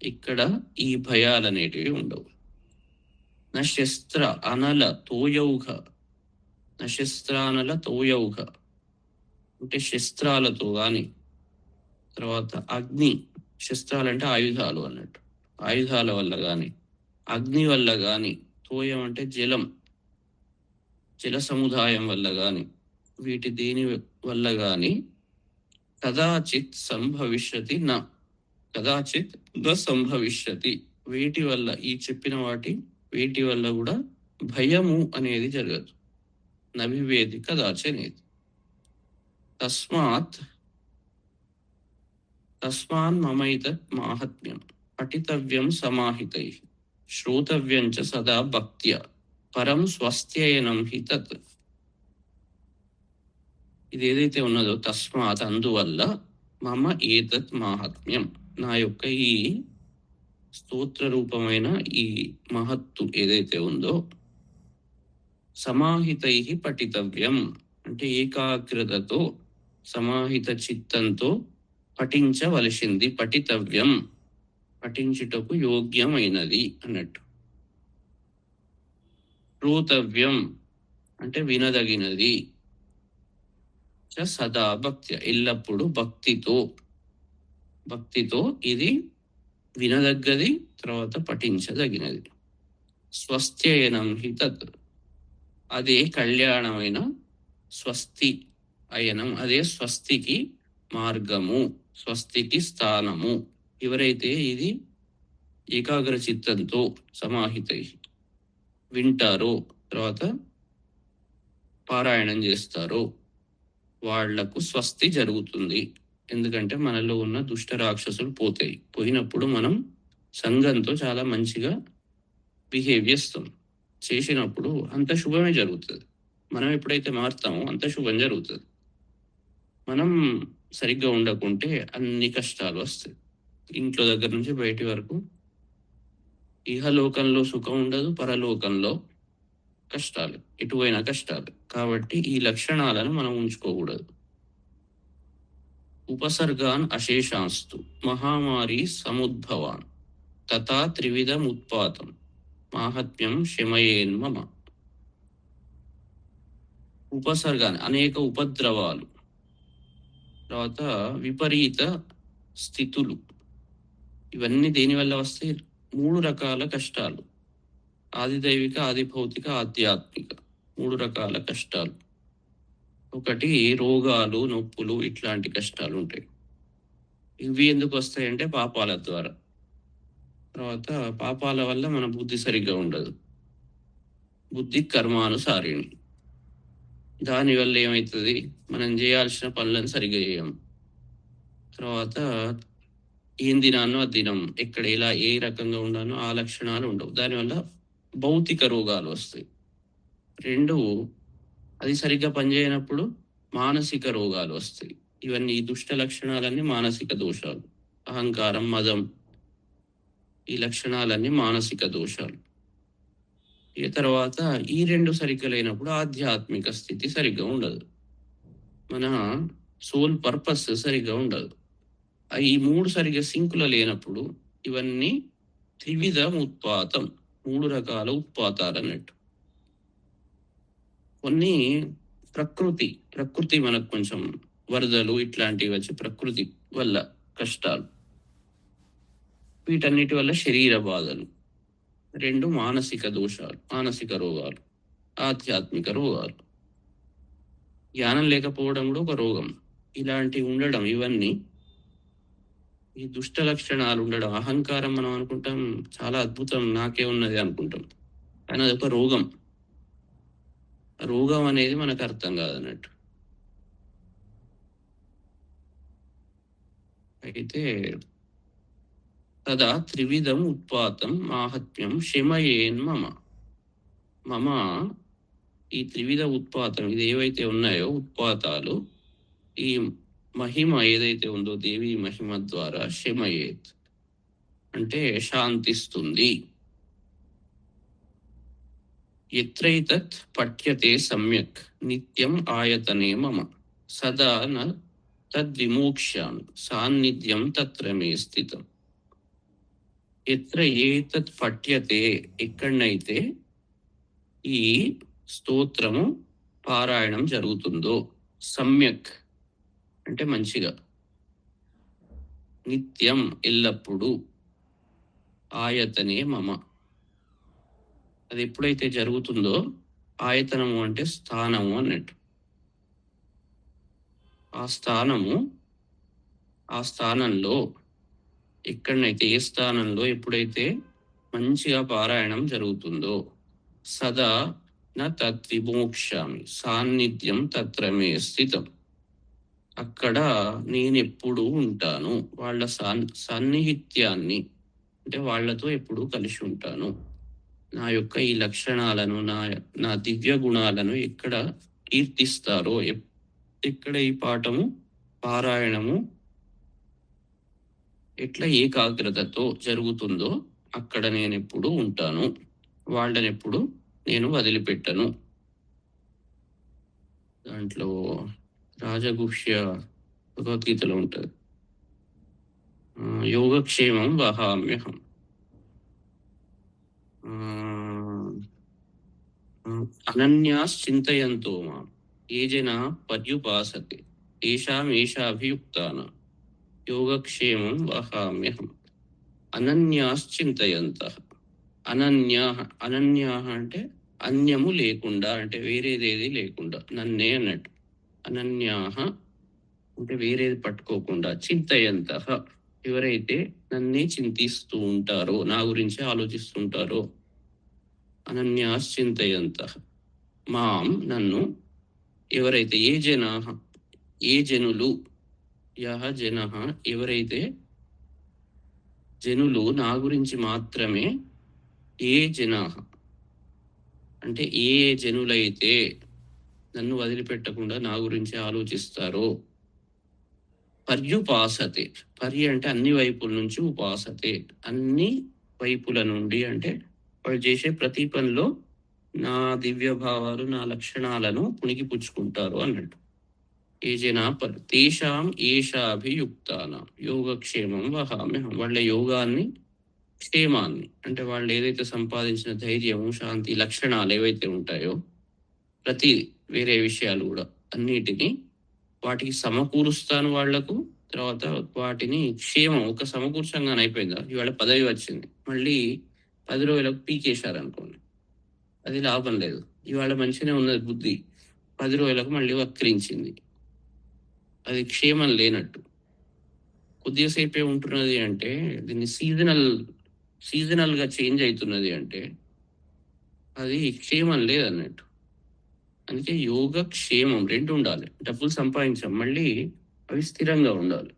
ఇక్కడ ఈ భయాలు అనేటివి ఉండవు. నశస్త్ర అనల తోయౌఘ, నశస్త్రానల తోయౌఘ అంటే శస్త్రాలతో కానీ, తర్వాత అగ్ని, శస్త్రాలంటే ఆయుధాలు అన్నట్టు, ఆయుధాల వల్ల కానీ, అగ్ని వల్ల కానీ, తోయం అంటే జల సముదాయం వల్ల కానీ, వీటి దేని వల్ల కానీ కదాచిత్ సంభవిష్యతి కదాచిత్ సంభవిష్యతి, వీటి వల్ల, ఈ చెప్పిన వీటి వల్ల కూడా భయము అనేది జరగదు. నభివేది కదాచనేది. తస్మాన్ మమైతత్ మాహాత్మ్యం పఠితవ్యం సమాహితై శ్రోతవ్యం చ సదా భక్త్యా పరం స్వస్త్యయనం హి తత్. ఇది ఏదైతే ఉన్నదో తస్మాత్ అందువల్ల, మమ ఏతత్ మాహాత్మ్యం నా యొక్క ఈ స్తోత్ర రూపమైన ఈ మహత్తు ఏదైతే ఉందో, సమాహితై పఠితవ్యం అంటే ఏకాగ్రతతో, సమాహిత చిత్తంతో పఠించవలసింది. పఠితవ్యం పఠించుటకు యోగ్యమైనది అన్నట్టు. శ్రోతవ్యం అంటే వినదగినది. సదా భక్తి ఎల్లప్పుడూ భక్తితో ఇది వినదగ్గది, తర్వాత పఠించదగినది. స్వస్త్యయనం హి తత్ అదే కళ్యాణమైన స్వస్తి అయనం, అదే స్వస్తికి మార్గము, స్వస్తికి స్థానము. ఎవరైతే ఇది ఏకాగ్ర చిత్తంతో సమాహితై వింటారో, తర్వాత పారాయణం చేస్తారో వాళ్లకు స్వస్తి జరుగుతుంది. ఎందుకంటే మనలో ఉన్న దుష్ట రాక్షసులు పోతాయి. పోయినప్పుడు మనం సంఘంతో చాలా మంచిగా బిహేవ్ చేసినప్పుడు అంత శుభమే జరుగుతుంది. మనం ఎప్పుడైతే మారుతామో అంత శుభం జరుగుతుంది. మనం సరిగ్గా ఉండకుంటే అన్ని కష్టాలు వస్తాయి. ఇంట్లో దగ్గర నుంచి బయటి వరకు ఇహలోకంలో సుఖం ఉండదు, పరలోకంలో కష్టాలు, ఎటువైనా కష్టాలు. కాబట్టి ఈ లక్షణాలను మనం ఉంచుకోకూడదు. ఉపసర్గాన్ అశేషాంస్తు మహామారి సముద్భవాన్ తథా త్రివిధం ఉత్పాతం మాహాత్మ్యం శమయేన్మమ. ఉపసర్గాన్ని అనేక ఉపద్రవాలు, తర్వాత విపరీత స్థితులు, ఇవన్నీ దేనివల్ల వస్తాయి? 3 రకాల కష్టాలు. ఆదిదైవిక, ఆదిభౌతిక, ఆధ్యాత్మిక 3 రకాల కష్టాలు. ఒకటి రోగాలు, నొప్పులు, ఇట్లాంటి కష్టాలు ఉంటాయి. ఇవి ఎందుకు వస్తాయంటే పాపాల ద్వారా. తర్వాత పాపాల వల్ల మన బుద్ధి సరిగ్గా ఉండదు. బుద్ధి కర్మానుసారిణి. దానివల్ల ఏమవుతుంది? మనం చేయాల్సిన పనులను సరిగ్గా చేయం. తర్వాత ఏం తినానో అది తినం, ఎక్కడ ఎలా ఏ రకంగా ఉండానో ఆ లక్షణాలు ఉండవు. దానివల్ల భౌతిక రోగాలు వస్తాయి. 2, అది సరిగ్గా పనిచేయనప్పుడు మానసిక రోగాలు వస్తాయి. ఇవన్నీ ఈ దుష్ట లక్షణాలన్నీ మానసిక దోషాలు. అహంకారం, మదం, ఈ లక్షణాలన్నీ మానసిక దోషాలు. ఈ తర్వాత ఈ 2 సరిగ్గా లేనప్పుడు ఆధ్యాత్మిక స్థితి సరిగ్గా ఉండదు. మన సోల్ పర్పస్ సరిగ్గా ఉండదు. ఈ 3 సరిగ్గా సింకులో లేనప్పుడు ఇవన్నీ త్రివిధ ఉత్పాతం, 3 రకాల ఉత్పాతాలు అన్నట్టు. కొన్ని ప్రకృతి మనకు కొంచెం వరదలు ఇట్లాంటివి వచ్చి ప్రకృతి వల్ల కష్టాలు. వీటన్నిటి వల్ల శరీర బాధలు. 2 మానసిక దోషాలు, మానసిక రోగాలు, ఆధ్యాత్మిక రోగాలు. జ్ఞానం లేకపోవడం కూడా ఒక రోగం. ఇలాంటివి ఉండడం, ఇవన్నీ ఈ దుష్ట లక్షణాలు ఉండడం. అహంకారం మనం అనుకుంటాం చాలా అద్భుతం, నాకే ఉన్నది అనుకుంటాం, కానీ అది ఒక రోగం. రోగం అనేది మనకు అర్థం కాదన్నట్టు. అయితే తదా త్రివిధం ఉత్పాతం మాహాత్మ్యం శమయేన్ మమ. మమ ఈ త్రివిధ ఉత్పాతం, ఇది ఏవైతే ఉన్నాయో ఉత్పాతాలు, ఈ మహిమ ఏదైతే ఉందో దేవి మహిమ ద్వారా శమయేత్ అంటే శాంతిస్తుంది. ఎత్రైతత్ పఠ్యతే సమ్యక్ నిత్యం ఆయతనే మమ సదా న తద్విమోక్ష్యామి సాన్నిధ్యం తత్ర మే స్థితం. ఎత్ర ఏతత్ పఠ్యతే, ఎక్కడనైతే ఈ స్తోత్రము పారాయణం జరుగుతుందో, సమ్యక్ అంటే మంచిగా, నిత్యం ఎల్లప్పుడూ, ఆయతనే మమ అది ఎప్పుడైతే జరుగుతుందో, ఆయతనము అంటే స్థానము అన్నట్టు. ఆ స్థానంలో ఎక్కడనైతే, ఏ స్థానంలో ఎప్పుడైతే మంచిగా పారాయణం జరుగుతుందో, సదా న తద్విమోక్ష్యామి సాన్నిధ్యం తత్ర మే స్థితం, అక్కడ నేనెప్పుడు ఉంటాను. వాళ్ళ సాన్నిహిత్యాన్ని అంటే వాళ్ళతో ఎప్పుడు కలిసి ఉంటాను. నా యొక్క ఈ లక్షణాలను, నా దివ్య గుణాలను ఎక్కడ కీర్తిస్తారో, ఎక్కడ ఈ పాఠము పారాయణము ఎట్లా ఏకాగ్రతతో జరుగుతుందో అక్కడ నేను ఎప్పుడు ఉంటాను. వాళ్ళని ఎప్పుడు నేను వదిలిపెట్టను. దాంట్లో రాజగుహ్య భగవద్గీతలో ఉంటుంది, యోగక్షేమం వహామ్యహం అనన్యాశ్చింతయంతో మాం ఏ జనా పర్యుపాసతే తేషాం ఏషాభియుక్తానాం యోగక్షేమం వహామ్యహం. అనన్యాశ్చింతయంతః. అనన్యాహ అంటే అన్యము లేకుండా, అంటే వేరేదేది లేకుండా, నన్నే అన్నట్టు. అనన్యాహ అంటే వేరేది పట్టుకోకుండా, చింతయంతః ఎవరైతే నన్నే చింతిస్తూ ఉంటారో, నా గురించి ఆలోచిస్తుంటారో, అనన్యాశ్చింతయంతః మాం నన్ను ఎవరైతే, ఏ జనులు, యహ జనః ఎవరైతే జనులు నా గురించి మాత్రమే, ఏ జనాః అంటే ఏ జనులైతే నన్ను వదిలిపెట్టకుండా నా గురించి ఆలోచిస్తారో, పర్యుపాసతే, అంటే అన్ని వైపుల నుంచి, ఉపాసతే అన్ని వైపుల నుండి, అంటే వాళ్ళు చేసే ప్రతి పనిలో నా దివ్య భావాలు, నా లక్షణాలను పుణికిపుచ్చుకుంటారు అన్నట్టు. ఏ జనా తేషాం ఏషాభియుక్తానాం యోగక్షేమం వహామ్యహం. వాళ్ళ యోగాన్ని, క్షేమాన్ని అంటే వాళ్ళు ఏదైతే సంపాదించిన ధైర్యము, శాంతి లక్షణాలు ఏవైతే ఉంటాయో, ప్రతి వేరే విషయాలు కూడా అన్నిటినీ వాటికి సమకూరుస్తాను వాళ్లకు. తర్వాత వాటిని క్షేమం ఒక సమకూర్చంగానే అయిపోయిందా, ఇవాళ పదవి వచ్చింది, మళ్ళీ 10 రోజులకు పీకేశారనుకోండి, అది లాభం లేదు. ఇవాళ మంచిగానే ఉన్నది బుద్ధి, 10 రోజులకు మళ్ళీ వక్రించింది, అది క్షేమం లేనట్టు. కొద్దిగా సేపే ఉంటున్నది అంటే దీన్ని సీజనల్గా చేంజ్ అవుతున్నది అంటే అది క్షేమం లేదన్నట్టు. అందుకే యోగ క్షేమం రెండు ఉండాలి. డబ్బులు సంపాదించాం, మళ్ళీ అవి స్థిరంగా ఉండాలి.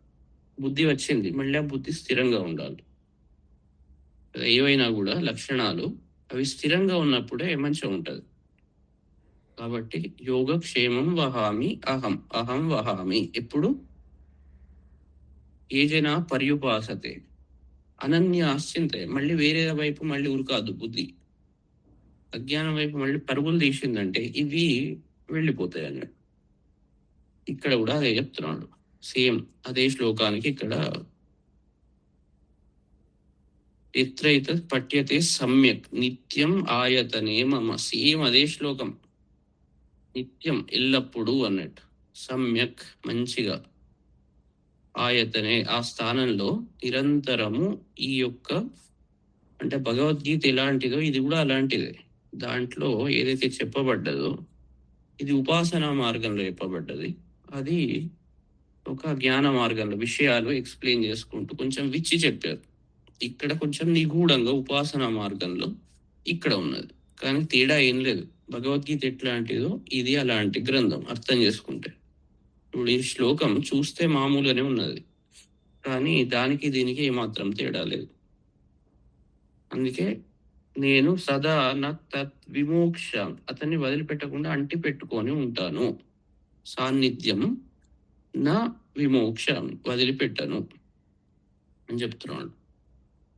బుద్ధి వచ్చింది, మళ్ళీ ఆ బుద్ధి స్థిరంగా ఉండాలి. ఏవైనా కూడా లక్షణాలు అవి స్థిరంగా ఉన్నప్పుడే మంచిగా ఉంటుంది. కాబట్టి యోగ క్షేమం వహామి అహం, అహం వహామి. ఎప్పుడు ఏజైనా పర్యుపాసతే అనన్యాశ్చింతే. మళ్ళీ వేరే వైపు మళ్ళీ ఉరకాదు బుద్ధి. అజ్ఞానం వైపు మళ్ళీ పరుగులు తీసిందంటే ఇవి వెళ్ళిపోతాయి అన్నట్టు. ఇక్కడ కూడా అదే చెప్తున్నాడు, సేమ్ అదే శ్లోకానికి ఇక్కడ ఎత్రైత పఠ్యతే సమ్యక్ నిత్యం ఆయతనే మమ. సేమ్ అదే శ్లోకం, నిత్యం ఎల్లప్పుడూ అన్నట్టు, సమ్యక్ మంచిగా, ఆయతనే ఆ స్థానంలో నిరంతరము. ఈ యొక్క అంటే భగవద్గీత ఎలాంటిదో ఇది కూడా అలాంటిదే. దాంట్లో ఏదైతే చెప్పబడ్డదో ఇది ఉపాసనా మార్గంలో చెప్పబడ్డది, అది ఒక జ్ఞాన మార్గంలో విషయాలు ఎక్స్ప్లెయిన్ చేసుకుంటూ కొంచెం విచ్చి చెప్పారు. ఇక్కడ కొంచెం నిగూఢంగా ఉపాసనా మార్గంలో ఇక్కడ ఉన్నది, కానీ తేడా ఏం లేదు. భగవద్గీత ఎట్లాంటిదో ఇది అలాంటి గ్రంథం అర్థం చేసుకుంటే. ఇప్పుడు ఈ శ్లోకం చూస్తే మామూలుగానే ఉన్నది, కానీ దానికి దీనికి ఏమాత్రం తేడా లేదు. అందుకే నేను సదా నా తత్ విమోక్ష, అతన్ని వదిలిపెట్టకుండా అంటి పెట్టుకొని ఉంటాను. సాన్నిధ్యం నా విమోక్ష, వదిలిపెట్టను అని చెప్తున్నాడు.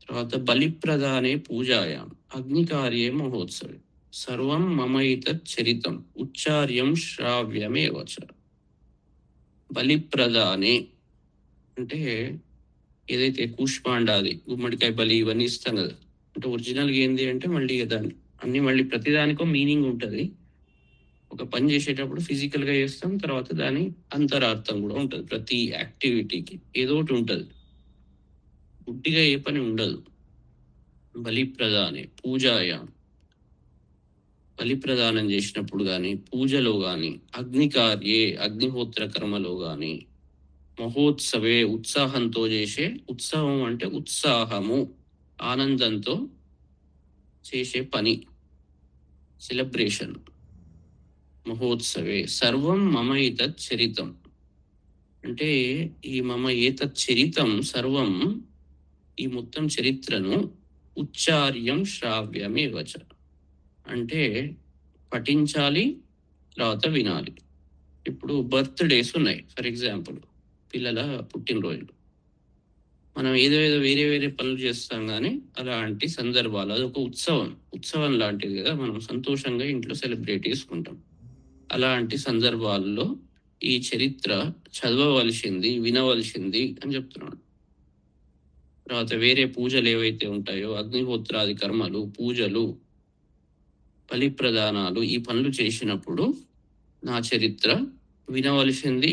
తర్వాత బలిప్రదానే పూజాయాం అగ్నికార్యే మహోత్సవే సర్వం మమైత చరితం ఉచ్చార్యం శ్రావ్యమే వచ. బలిప్రదానే అంటే ఏదైతే కూష్మాండాది గుమ్మడికాయ బలి ఇవన్నీ ఇస్తాం కదా, అంటే ఒరిజినల్గా ఏంది అంటే మళ్ళీ దాన్ని అన్ని మళ్ళీ ప్రతిదానికో మీనింగ్ ఉంటుంది. ఒక పని చేసేటప్పుడు ఫిజికల్గా చేస్తాం, తర్వాత దాని అంతరార్థం కూడా ఉంటుంది. ప్రతి యాక్టివిటీకి ఏదో ఒకటి ఉంటుంది, గుడ్డిగా ఏ పని ఉండదు. బలిప్రదానే పూజాయాం, బలిప్రదానం చేసినప్పుడు కానీ, పూజలో కానీ, అగ్నికార్యే అగ్నిహోత్ర కర్మలో కానీ, మహోత్సవే ఉత్సాహంతో చేసే, ఉత్సవం అంటే ఉత్సాహము ఆనందంతో చేసే పని, సెలబ్రేషన్. మహోత్సవే సర్వం మమ ఏతత్ చరితం అంటే ఈ మమ ఏతత్ చరితం సర్వం, ఈ మొత్తం చరిత్రను ఉచ్చార్యం శ్రావ్యమే వచ అంటే పఠించాలి, తర్వాత వినాలి. ఇప్పుడు బర్త్డేస్ ఉన్నాయి, ఫర్ ఎగ్జాంపుల్ పిల్లల పుట్టినరోజులు, మనం ఏదో వేరే వేరే పనులు చేస్తాం, కానీ అలాంటి సందర్భాలు అదొక ఉత్సవం లాంటిది కదా, మనం సంతోషంగా ఇంట్లో సెలబ్రేట్ చేసుకుంటాం. అలాంటి సందర్భాల్లో ఈ చరిత్ర చదవవలసింది, వినవలసింది అని చెప్తున్నాడు. తర్వాత వేరే పూజలు ఏవైతే ఉంటాయో అగ్నిహోత్రాది కర్మలు, పూజలు, బలిప్రదానాలు, ఈ పనులు చేసినప్పుడు నా చరిత్ర వినవలసింది,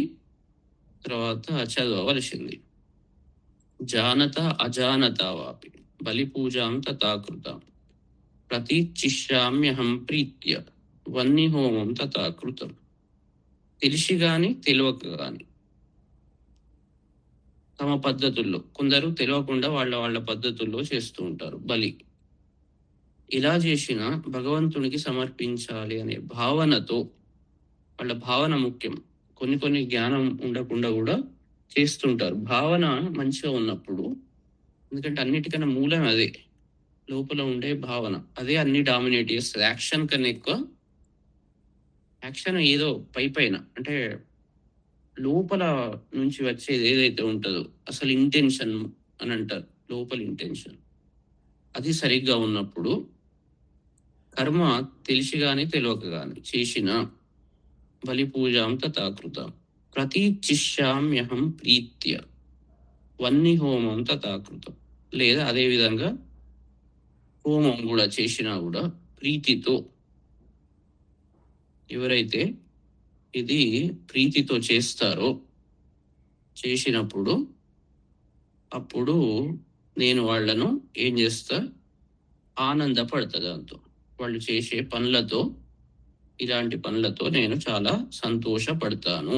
తర్వాత చదవవలసింది. జానత అజానత వాపి బలిపూజాం తథాకృతాం ప్రతీచిష్యామ్యహం ప్రీత్య వన్ని హోమం తథాకృతం. తెలిసి గాని తెలియక గాని తమ పద్ధతుల్లో, కొందరు తెలియకుండా వాళ్ళ పద్ధతుల్లో చేస్తూ ఉంటారు బలి. ఇలా చేసిన భగవంతునికి సమర్పించాలి అనే భావనతో, వాళ్ళ భావన ముఖ్యం. కొన్ని జ్ఞానం ఉండకుండా కూడా చేస్తుంటారు. భావన మంచిగా ఉన్నప్పుడు, ఎందుకంటే అన్నిటికన్నా మూలం అదే, లోపల ఉండే భావన అదే అన్ని డామినేట్ చేస్తుంది. యాక్షన్ కన్నా ఎక్కువ, యాక్షన్ ఏదో పైన అంటే లోపల నుంచి వచ్చేది ఏదైతే ఉంటుందో అసలు ఇంటెన్షన్ అని అంటారు, లోపల ఇంటెన్షన్ అది సరిగ్గా ఉన్నప్పుడు కర్మ తెలిసి గాని తెలియక గాని చేసిన బలి పూజాం తథాకృతం ప్రతీచిష్యామ్యహం ప్రీత్య వన్ని హోమం తథాకృతం. లేదా అదే విధంగా హోమం కూడా చేసినా కూడా ప్రీతితో, ఎవరైతే ఇది ప్రీతితో చేస్తారో చేసినప్పుడు అప్పుడు నేను వాళ్ళను ఏం చేస్తా, ఆనందపడతా దాంతో. వాళ్ళు చేసే పనులతో, ఇలాంటి పనులతో నేను చాలా సంతోషపడతాను.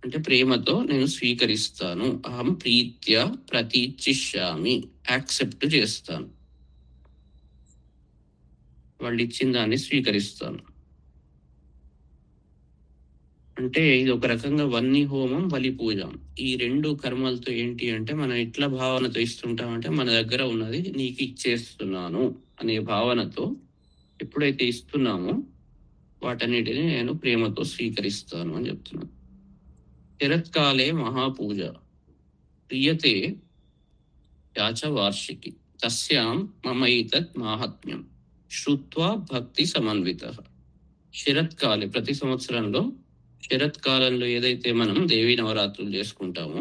అంటే ప్రేమతో నేను స్వీకరిస్తాను. అహం ప్రీత్య ప్రతీచిష్యామి, యాక్సెప్ట్ చేస్తాను. వాళ్ళు ఇచ్చిన దాన్ని స్వీకరిస్తాను. అంటే ఇది ఒక రకంగా వన్ని హోమం, బలి పూజ. ఈ 2 కర్మలతో ఏంటి అంటే మనం ఎట్లా భావనతో ఇస్తుంటామంటే, మన దగ్గర ఉన్నది నీకు ఇచ్చేస్తున్నాను అనే భావనతో ఎప్పుడైతే ఇస్తున్నామో వాటన్నిటిని నేను ప్రేమతో స్వీకరిస్తాను అని చెప్తున్నాను. శరత్కాలే మహాపూజ క్రియతే యాచ వార్షికి తస్యాం మమైతత్ మాహాత్మ్యం శ్రుత్వా భక్తి సమన్వితః. శరత్కాలే, ప్రతి సంవత్సరంలో శరత్కాలంలో ఏదైతే మనం దేవీ నవరాత్రులు చేసుకుంటామో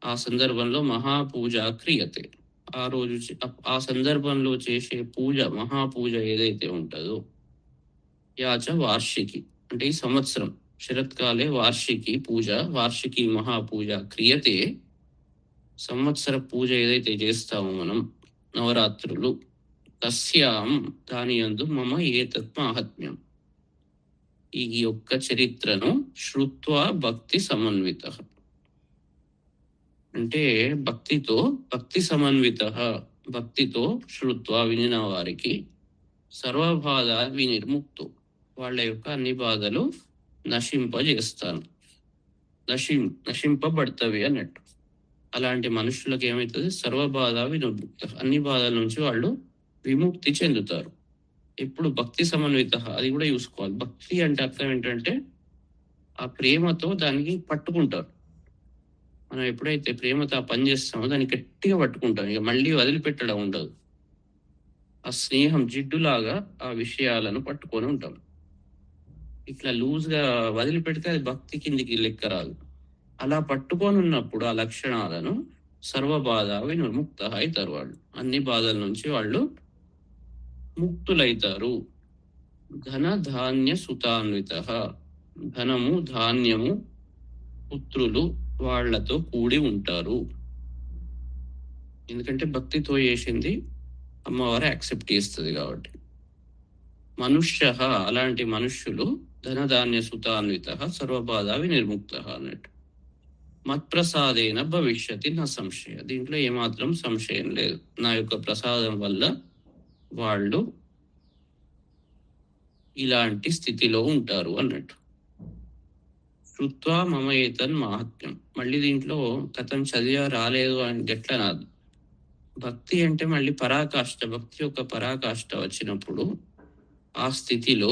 ఆ సందర్భంలో మహాపూజ క్రియతే. ఆ రోజు ఆ సందర్భంలో చేసే పూజ, మహాపూజ ఏదైతే ఉంటుందో, యాచ వార్షికి అంటే ఈ సంవత్సరం శరత్కాలే వార్షికి పూజ, వార్షికి మహాపూజ క్రియతే. సంవత్సర పూజ ఏదైతే చేస్తామో మనం నవరాత్రులు, తస్యాం దాని యందు మమ ఏతత్ మాహాత్మ్యం, ఈ యొక్క చరిత్రను శ్రుత్వా భక్తి సమన్విత, అంటే భక్తితో, భక్తి సమన్విత, భక్తితో శ్రుత్వా వినిన వారికి సర్వబాధ వినిర్ముక్తు, వాళ్ళ యొక్క అన్ని బాధలు నశింపజేస్తాను, నశింపబడతవి అన్నట్టు. అలాంటి మనుషులకు ఏమవుతుంది, సర్వబాధ వినిర్ముక్త, అన్ని బాధల నుంచి వాళ్ళు విముక్తి చెందుతారు. ఇప్పుడు భక్తి సమన్విత, అది కూడా చూసుకోవాలి. భక్తి అంటే అర్థం ఏంటంటే ఆ ప్రేమతో దానికి పట్టుకుంటారు. మనం ఎప్పుడైతే ప్రేమతో ఆ పని చేస్తామో దాన్ని గట్టిగా పట్టుకుంటాం, ఇక మళ్ళీ వదిలిపెట్టడం ఉండదు. ఆ స్నేహం జిడ్డులాగా ఆ విషయాలను పట్టుకొని ఉంటాం. ఇట్లా లూజ్గా వదిలిపెడితే అది భక్తి కిందికి లెక్క రాదు. అలా పట్టుకొని ఉన్నప్పుడు ఆ లక్షణాలను సర్వబాధ విముక్త అవుతారు. వాళ్ళు అన్ని బాధల నుంచి వాళ్ళు ముక్తులైతారు. ధన ధాన్య సుతాన్విత, ధనము, ధాన్యము, పుత్రులు వాళ్లతో కూడి ఉంటారు. ఎందుకంటే భక్తితో చేసింది అమ్మవారు యాక్సెప్ట్ చేస్తుంది కాబట్టి. మనుష్య, అలాంటి మనుష్యులు ధనధాన్య సుతాన్విత సర్వబాధ వినిర్ముక్త అన్నట్టు. మత్ప్రసాదేన భవిష్యతి నా సంశయ, దీంట్లో ఏమాత్రం సంశయం లేదు. నా యొక్క ప్రసాదం వల్ల వాళ్ళు ఇలాంటి స్థితిలో ఉంటారు అన్నట్టు. శ్రుత్వా మమ ఏతన్ మాహాత్మ్యం, మళ్ళీ దీంట్లో కథం చదివా రాలేదు అని గట్ల నాదు. భక్తి అంటే మళ్ళీ పరాకాష్ఠ, భక్తి యొక్క పరాకాష్ఠ వచ్చినప్పుడు ఆ స్థితిలో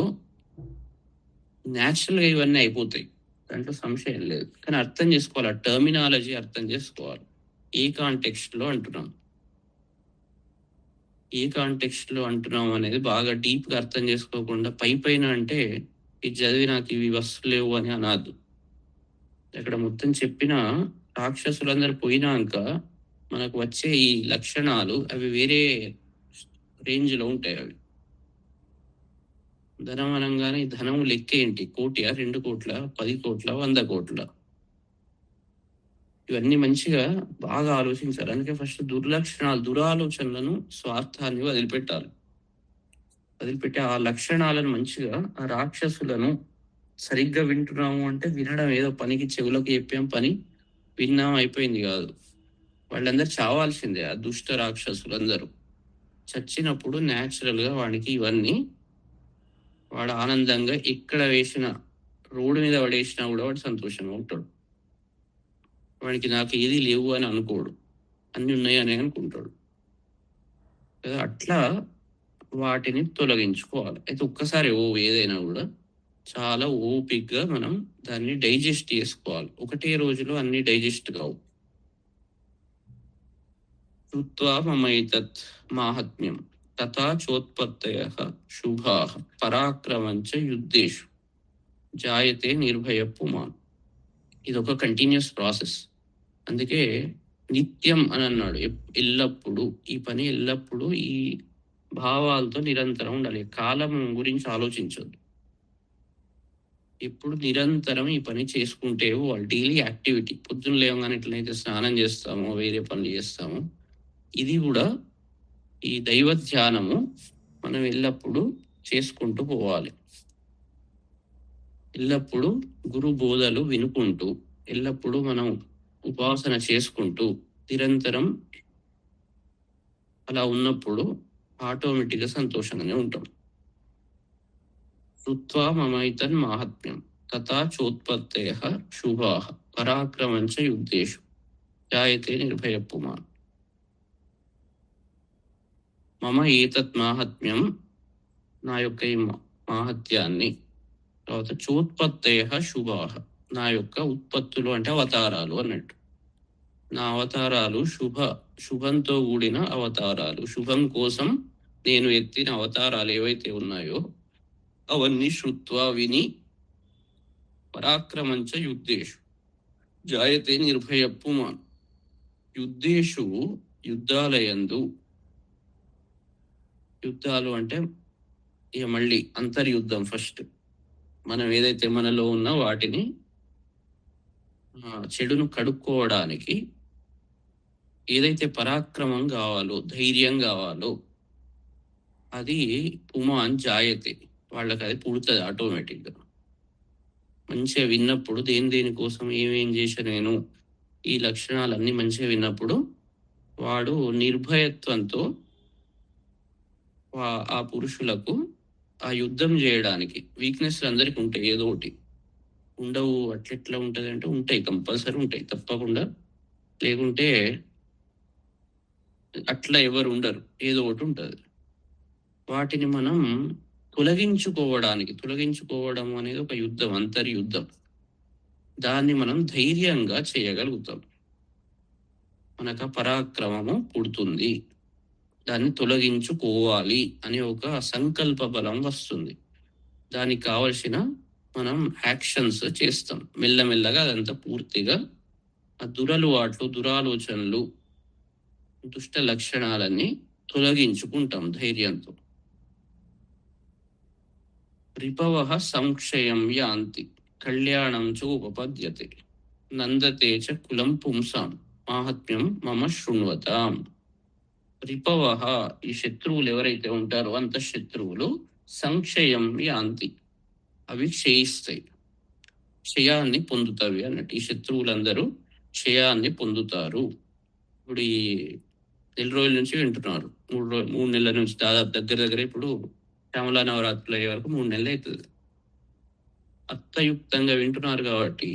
న్యాచురల్గా ఇవన్నీ అయిపోతాయి, దాంట్లో సంశయం లేదు. కానీ అర్థం చేసుకోవాలి, ఆ టర్మినాలజీ అర్థం చేసుకోవాలి. ఏ కాంటెక్స్ట్లో అంటున్నాం, ఏ కాంటెక్స్ట్లో అంటున్నాం అనేది బాగా డీప్గా అర్థం చేసుకోకుండా పైన అంటే ఇది చదివి నాకు ఇవి వస్తులేవు అని అనాదు. అక్కడ మొత్తం చెప్పిన రాక్షసులందరూ పోయినాక మనకు వచ్చే ఈ లక్షణాలు అవి వేరే రేంజ్లో ఉంటాయి. అవి ధనం అనగానే ధనం లెక్క ఏంటి, 1 కోటి, 2 కోట్ల, 10 కోట్ల, 100 కోట్ల, ఇవన్నీ మంచిగా బాగా ఆలోచించాలి. అందుకే ఫస్ట్ దుర్లక్షణాలు, దురాలోచనలను, స్వార్థాన్ని వదిలిపెట్టాలి. వదిలిపెట్టి ఆ లక్షణాలను మంచిగా, ఆ రాక్షసులను సరిగ్గా వింటున్నాము అంటే వినడం ఏదో పనికి చెవులకు చెప్పాం, పని విన్నాం అయిపోయింది కాదు. వాళ్ళందరూ చావాల్సిందే. ఆ దుష్ట రాక్షసులందరూ చచ్చినప్పుడు న్యాచురల్గా వాడికి ఇవన్నీ, వాడు ఆనందంగా ఎక్కడ వేసిన, రోడ్డు మీద పడేసినా కూడా వాడు సంతోషంగా ఉంటాడు. వాడికి నాకు ఏది లేవు అని అనుకోడు, అన్ని ఉన్నాయని అనుకుంటాడు కదా. అట్లా వాటిని తొలగించుకోవాలి. అయితే ఒక్కసారి ఏదైనా కూడా చాలా ఓపిక్గా మనం దాన్ని డైజెస్ట్ చేసుకోవాలి. ఒకటే రోజులో అన్ని డైజెస్ట్ కావు. శ్రుత్వా మమైతత్ మాహాత్మ్యం తథా చోత్పత్తయః శుభాః పరాక్రమంచ యుద్ధేషు జాయతే నిర్భయ పుమాన్. ఇది ఒక కంటిన్యూస్ ప్రాసెస్. అందుకే నిత్యం అని అన్నాడు. ఎల్లప్పుడూ ఈ పని, ఎల్లప్పుడూ ఈ భావాలతో నిరంతరం ఉండాలి. కాలం గురించి ఆలోచించొద్దు. ఎప్పుడు నిరంతరం ఈ పని చేసుకుంటే వాళ్ళు డైలీ యాక్టివిటీ పొద్దున్న లేవగానే ఎట్లయితే స్నానం చేస్తామో, వేరే పనులు చేస్తామో, ఇది కూడా ఈ దైవ ధ్యానము మనం ఎల్లప్పుడూ చేసుకుంటూ పోవాలి. ఎల్లప్పుడూ గురు బోధలు వినుకుంటూ, ఎల్లప్పుడూ మనం ఉపాసన చేసుకుంటూ నిరంతరం అలా ఉన్నప్పుడు ఆటోమేటిక్గా సంతోషంగానే ఉంటాం. శ్రుత్వా మమైతన్ మాహాత్మ్యం తథా చోత్పత్తయః శుభాః పరాక్రమంచ యుద్ధేషు జాయతే నిర్భయపుమాన్. మమ ఏతత్ మాహాత్మ్యం, నా యొక్క ఈ మాహత్యాన్ని, తర్వాత చోత్పత్తయః శుభాః, నా యొక్క ఉత్పత్తులు అంటే అవతారాలు అన్నట్టు. నా అవతారాలు శుభంతో కూడిన అవతారాలు, శుభం కోసం నేను ఎత్తిన అవతారాలు ఏవైతే ఉన్నాయో అవన్నీ శ్రుత్వా విని, పరాక్రమంచ యుద్ధేషు జాయతే నిర్భయపుమాన్. యుద్ధేషు యుద్ధాలయందు, యుద్ధాలు అంటే ఇక మళ్ళీ అంతర్యుద్ధం. ఫస్ట్ మనం ఏదైతే మనలో ఉన్న వాటిని చెడును కడుక్కోవడానికి ఏదైతే పరాక్రమం కావాలో, ధైర్యం కావాలో అది పుమాన్ జాయతే, వాళ్ళకి అది పుడుతుంది ఆటోమేటిక్గా. మంచిగా విన్నప్పుడు దేనికోసం ఏమేం చేశా నేను, ఈ లక్షణాలన్నీ మంచిగా విన్నప్పుడు వాడు నిర్భయత్వంతో ఆ పురుషులకు ఆ యుద్ధం చేయడానికి, వీక్నెస్ అందరికి ఉంటాయి, ఏదో ఒకటి ఉండవు. అట్లెట్లా ఉంటుంది అంటే ఉంటాయి, కంపల్సరీ ఉంటాయి తప్పకుండా. లేకుంటే అట్లా ఎవరు ఉండరు, ఏదో ఒకటి ఉంటుంది. వాటిని మనం తొలగించుకోవడం అనేది ఒక యుద్ధం, అంతర్యుద్ధం. దాన్ని మనం ధైర్యంగా చేయగలుగుతాం. మనకు పరాక్రమము పుడుతుంది, దాన్ని తొలగించుకోవాలి అనే ఒక సంకల్ప బలం వస్తుంది. దానికి కావలసిన మనం యాక్షన్స్ చేస్తాం. మెల్లమెల్లగా అదంతా పూర్తిగా ఆ దురాలోచనలు, దుష్ట లక్షణాలన్నీ తొలగించుకుంటాం ధైర్యంతో. రిపవః సంక్షయం యాంతి కళ్యాణం చ ఉపపద్యతే నందతే చ కులం పుంసాం మాహాత్మ్యం మమ శృణ్వతాం. రిపవః, ఈ శత్రువులు ఎవరైతే ఉంటారో అంత శత్రువులు సంక్షయం యాంతి, అవి క్షయిస్తాయి, క్షయాన్ని పొందుతావి అన్నట్టు. ఈ శత్రువులందరూ క్షయాన్ని పొందుతారు. ఇప్పుడు ఈ 4 రోజుల నుంచి వింటున్నారు, 3 నెలల నుంచి, దాదాపు దగ్గర ఇప్పుడు శ్యామలా నవరాత్రులు అయ్యే వరకు 3 నెలలు అవుతుంది. అర్థయుక్తంగా వింటున్నారు కాబట్టి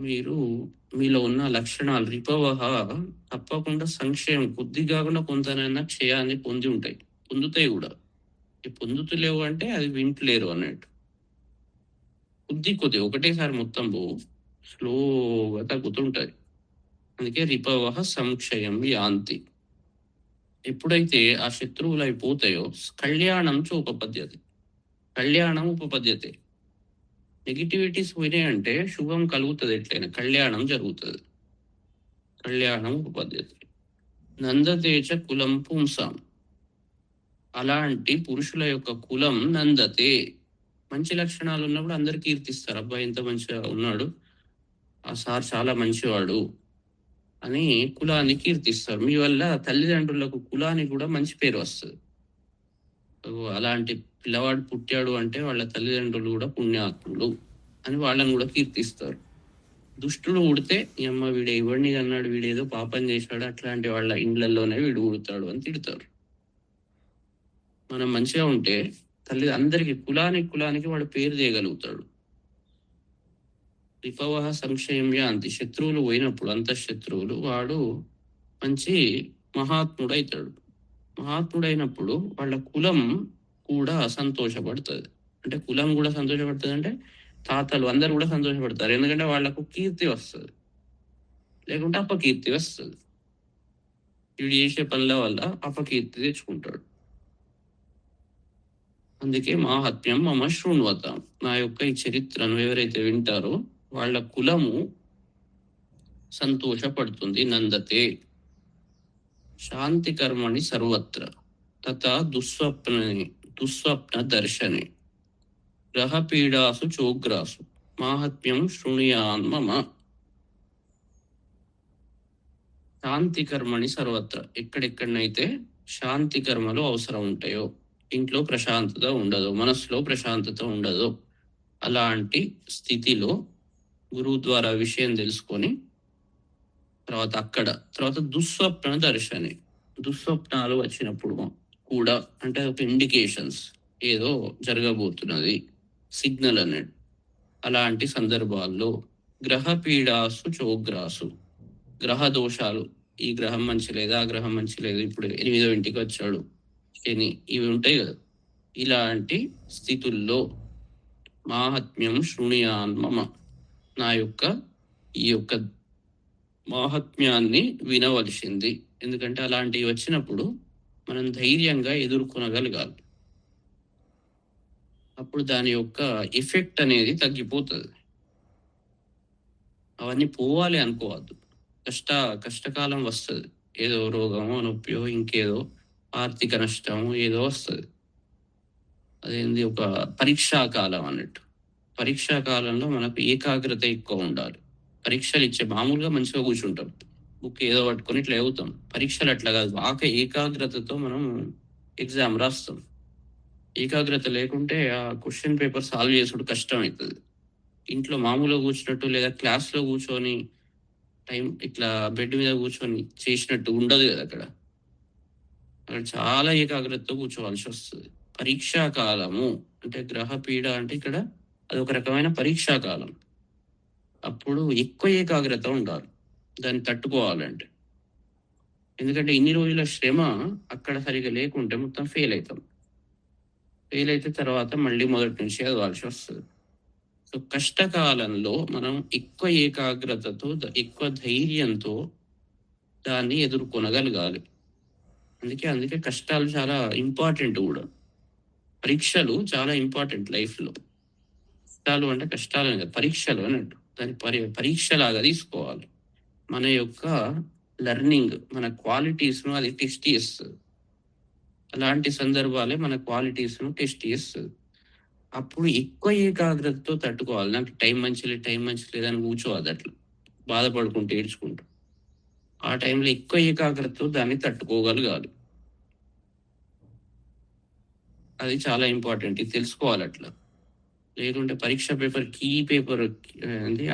మీరు మీలో ఉన్న లక్షణాలు రిపవః తప్పకుండా సంక్షయం, కొద్ది కాకుండా కొంతనైనా క్షయాన్ని పొందుతాయి కూడా. పొందుతలేవు అంటే అది వింటలేరు అన్నట్టు. కొద్ది ఒకటేసారి మొత్తం స్లోగా తగ్గుతుంటది. అందుకే రిపవః సంక్షయం యాంతి. ఎప్పుడైతే ఆ శత్రువులు అయిపోతాయో కళ్యాణం చ ఉపపద్యతే. నెగిటివిటీస్ పోయినాయంటే శుభం కలుగుతుంది, ఎట్లయినా కళ్యాణం జరుగుతుంది. కళ్యాణం ఉపపద్యతే నందతే చ కులం పుంసాం. అలాంటి పురుషుల యొక్క కులం నందతే. మంచి లక్షణాలు ఉన్నప్పుడు అందరు కీర్తిస్తారు, అబ్బాయి ఎంత మంచిగా ఉన్నాడు, ఆ సార్ చాలా మంచివాడు అని కులాన్ని కీర్తిస్తారు. మీ వల్ల తల్లిదండ్రులకు, కులానికి కూడా మంచి పేరు వస్తుంది. అలాంటి పిల్లవాడు పుట్టాడు అంటే వాళ్ళ తల్లిదండ్రులు కూడా పుణ్యాత్ములు అని వాళ్ళని కూడా కీర్తిస్తారు. దుష్టుడు పుడితే ఈ అమ్మ వీడు ఎవడిని అన్నాడు, వీడేదో పాపం చేశాడు, అట్లాంటి వాళ్ళ ఇండ్లలోనే వీడు పుడతాడు అని తిడతారు. మనం మంచిగా ఉంటే అందరికి కులానికి వాడు పేరు చేయగలుగుతాడు. రిపవః సంక్షయం యాంతి, శత్రువులు పోయినప్పుడు అంతఃశత్రువులు వాడు మంచి మహాత్ముడైతాడు. మహాత్ముడైనప్పుడు వాళ్ళ కులం కూడా సంతోషపడుతుంది. అంటే కులం కూడా సంతోషపడుతుంది అంటే తాతలు అందరు కూడా సంతోషపడతారు, ఎందుకంటే వాళ్లకు కీర్తి వస్తుంది, లేకుంటే అపకీర్తి వస్తుంది. వీడు చేసే పనుల వల్ల అపకీర్తి తెచ్చుకుంటాడు. అందుకే మాహాత్మ్యం మమ శృణ్వతాం, నా యొక్క ఈ చరిత్రను ఎవరైతే వింటారో వాళ్ళ కులము సంతోషపడుతుంది. నందతే శాంతి కర్మణి సర్వత్ర తథా దుస్వప్న దర్శనే. గ్రహ పీడాసు చోగ్రాసు మాహాత్మ్యం శృణుయాన్ మమ. శాంతి కర్మని సర్వత్ర, ఎక్కడెక్కడనైతే శాంతి కర్మలు అవసరం ఉంటాయో, ఇంట్లో ప్రశాంతత ఉండదు, మనసులో ప్రశాంతత ఉండదు, అలాంటి స్థితిలో గురువు ద్వారా విషయం తెలుసుకొని తర్వాత దుస్వప్న దర్శని, దుస్వప్నాలు వచ్చినప్పుడు కూడా అంటే ఒక ఇండికేషన్స్ ఏదో జరగబోతున్నది, సిగ్నల్ అన్నట్టు. అలాంటి సందర్భాల్లో గ్రహ పీడాసు చోగ్రాసు, గ్రహ దోషాలు, ఈ గ్రహం మంచి లేదు, ఆ గ్రహం మంచి లేదు, ఇప్పుడు 8వ ఇంటికి వచ్చాడు శని, ఇవి ఉంటాయి కదా, ఇలాంటి స్థితుల్లో మాహాత్మ్యం శృణుయాన్ మమ, నా యొక్క ఈ యొక్క మాహాత్మ్యాన్ని వినవలసింది. ఎందుకంటే అలాంటివి వచ్చినప్పుడు మనం ధైర్యంగా ఎదుర్కొనగలగాలి. అప్పుడు దాని యొక్క ఎఫెక్ట్ అనేది తగ్గిపోతుంది. అవన్నీ పోవాలి అనుకోవద్దు. కష్టకాలం వస్తుంది, ఏదో రోగమో నొప్పియో ఇంకేదో ఆర్థిక నష్టమో ఏదో వస్తుంది. అదేంది ఒక పరీక్షా కాలం అన్నట్టు. పరీక్షా కాలంలో మనకు ఏకాగ్రత ఎక్కువ ఉండాలి. పరీక్షలు ఇచ్చే మామూలుగా మంచిగా కూర్చుంటాం, బుక్ ఏదో పట్టుకొని ఇట్లా అవుతాం. పరీక్షలు అట్లా కాదు, ఏకాగ్రతతో మనం ఎగ్జామ్ రాస్తాం. ఏకాగ్రత లేకుంటే ఆ క్వశ్చన్ పేపర్ సాల్వ్ చేసుడు కష్టం అవుతుంది. ఇంట్లో మామూలుగా కూర్చున్నట్టు లేదా క్లాస్లో కూర్చొని టైం ఇట్లా బెడ్ మీద కూర్చొని చేసినట్టు ఉండదు కదా. అక్కడ చాలా ఏకాగ్రతతో కూర్చోవాల్సి వస్తుంది. పరీక్షా కాలము అంటే గ్రహ పీడ అంటే ఇక్కడ అది ఒక రకమైన పరీక్షా కాలం. అప్పుడు ఎక్కువ ఏకాగ్రత ఉండాలి దాన్ని తట్టుకోవాలంటే. ఎందుకంటే ఇన్ని రోజుల శ్రమ అక్కడ సరిగా లేకుంటే మొత్తం ఫెయిల్ అవుతాం. ఫెయిల్ అయితే తర్వాత మళ్ళీ మొదటి నుంచి చదవాల్సి వస్తుంది. సో కష్టకాలంలో మనం ఎక్కువ ఏకాగ్రతతో ఎక్కువ ధైర్యంతో దాన్ని ఎదుర్కొనగలగాలి. అందుకే కష్టాలు చాలా ఇంపార్టెంట్ కూడా. పరీక్షలు చాలా ఇంపార్టెంట్ లైఫ్లో. కష్టాలు అంటే కష్టాలు కదా, పరీక్షలు అన్నట్టు. దాని పరీక్షలాగా తీసుకోవాలి. మన యొక్క లెర్నింగ్, మన క్వాలిటీస్ను అది టెస్ట్ చేస్తుంది. అలాంటి సందర్భాలే మన క్వాలిటీస్ను టెస్ట్ చేస్తుంది. అప్పుడు ఎక్కువ ఏకాగ్రతతో తట్టుకోవాలి. నాకు టైం మంచి లేదని కూర్చోవద్దు అట్లా బాధపడుకుంటూ ఏడ్చుకుంటూ. ఆ టైంలో ఎక్కువ ఏకాగ్రతతో దాన్ని తట్టుకోగలగాలి. అది చాలా ఇంపార్టెంట్, ఇది తెలుసుకోవాలి అట్లా. లేకుంటే పరీక్ష పేపర్ కీ పేపర్ అంటే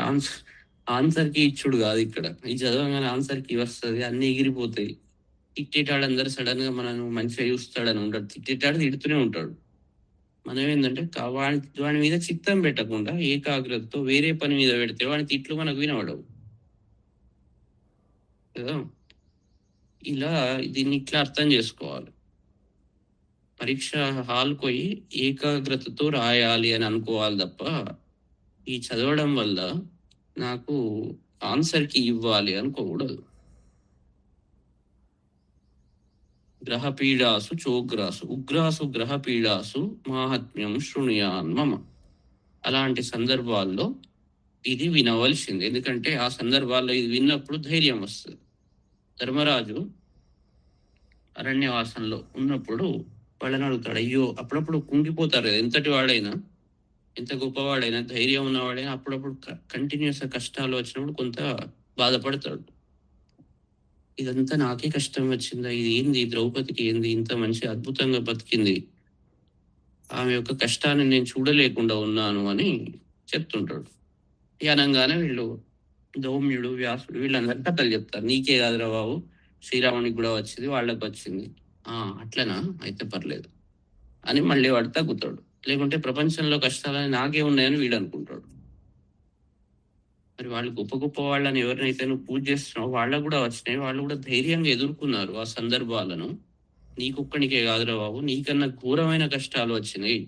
ఆన్సర్ కి ఇచ్చుడు కాదు. ఇక్కడ ఇది చదవగానే ఆన్సర్ కి వస్తుంది, అన్ని ఎగిరిపోతాయి. తిట్టేటాడు అందరు సడన్ గా మనం మంచిగా చూస్తాడని ఉంటాడు, తిట్టేటాడు తిడుతూనే ఉంటాడు. మనం ఏంటంటే వాడి మీద చిత్తం పెట్టకుండా ఏకాగ్రతతో వేరే పని మీద పెడితే వాడి తిట్లు మనకు వినవడవు కదా. ఇలా దీన్ని ఇట్లా అర్థం చేసుకోవాలి. పరీక్ష హాల్ పోయి ఏకాగ్రతతో రాయాలి అని అనుకోవాలి తప్ప ఈ చదవడం వల్ల నాకు ఆన్సర్ కి ఇవ్వాలి అనుకోకూడదు. గ్రహ పీడాసు చోగ్రాసు ఉగ్రాసు గ్రహ పీడాసు మాహాత్మ్యం శృణుయాన్ మమ. అలాంటి సందర్భాల్లో ఇది వినవలసింది. ఎందుకంటే ఆ సందర్భాల్లో ఇది విన్నప్పుడు ధైర్యం వస్తుంది. ధర్మరాజు అరణ్యవాసంలో ఉన్నప్పుడు వాళ్ళని అడుగుతాడు. అయ్యో, అప్పుడప్పుడు కుంగిపోతారు కదా, ఎంతటి వాడైనా ఎంత గొప్పవాడైనా ధైర్యం ఉన్నవాడైనా అప్పుడప్పుడు కంటిన్యూస్ కష్టాలు వచ్చినప్పుడు కొంత బాధపడతాడు. ఇదంతా నాకే కష్టం వచ్చిందా, ఇది ఏంది, ద్రౌపదికి ఏంది ఇంత మంచి అద్భుతంగా బతికింది, ఆమె యొక్క కష్టాన్ని నేను చూడలేకుండా ఉన్నాను అని చెప్తుంటాడు. అనగానే వీళ్ళు దౌమ్యుడు, వ్యాసుడు వీళ్ళందరూ కథలు చెప్తారు. నీకే కాదురా బాబు, శ్రీరామునికి కూడా వచ్చింది, వాళ్ళకి వచ్చింది. అట్లనా, అయితే పర్లేదు అని మళ్ళీ వాడు తగ్గుతాడు. లేకుంటే ప్రపంచంలో కష్టాలని నాకే ఉన్నాయని వీడు అనుకుంటాడు. మరి వాళ్ళు గొప్ప వాళ్ళని ఎవరినైతే నువ్వు పూజ చేస్తున్నావు వాళ్ళకు కూడా వచ్చినాయి, వాళ్ళు కూడా ధైర్యంగా ఎదుర్కొన్నారు ఆ సందర్భాలను. నీకొక్కడికే కాదురా బాబు, నీకన్నా ఘోరమైన కష్టాలు వచ్చినాయి,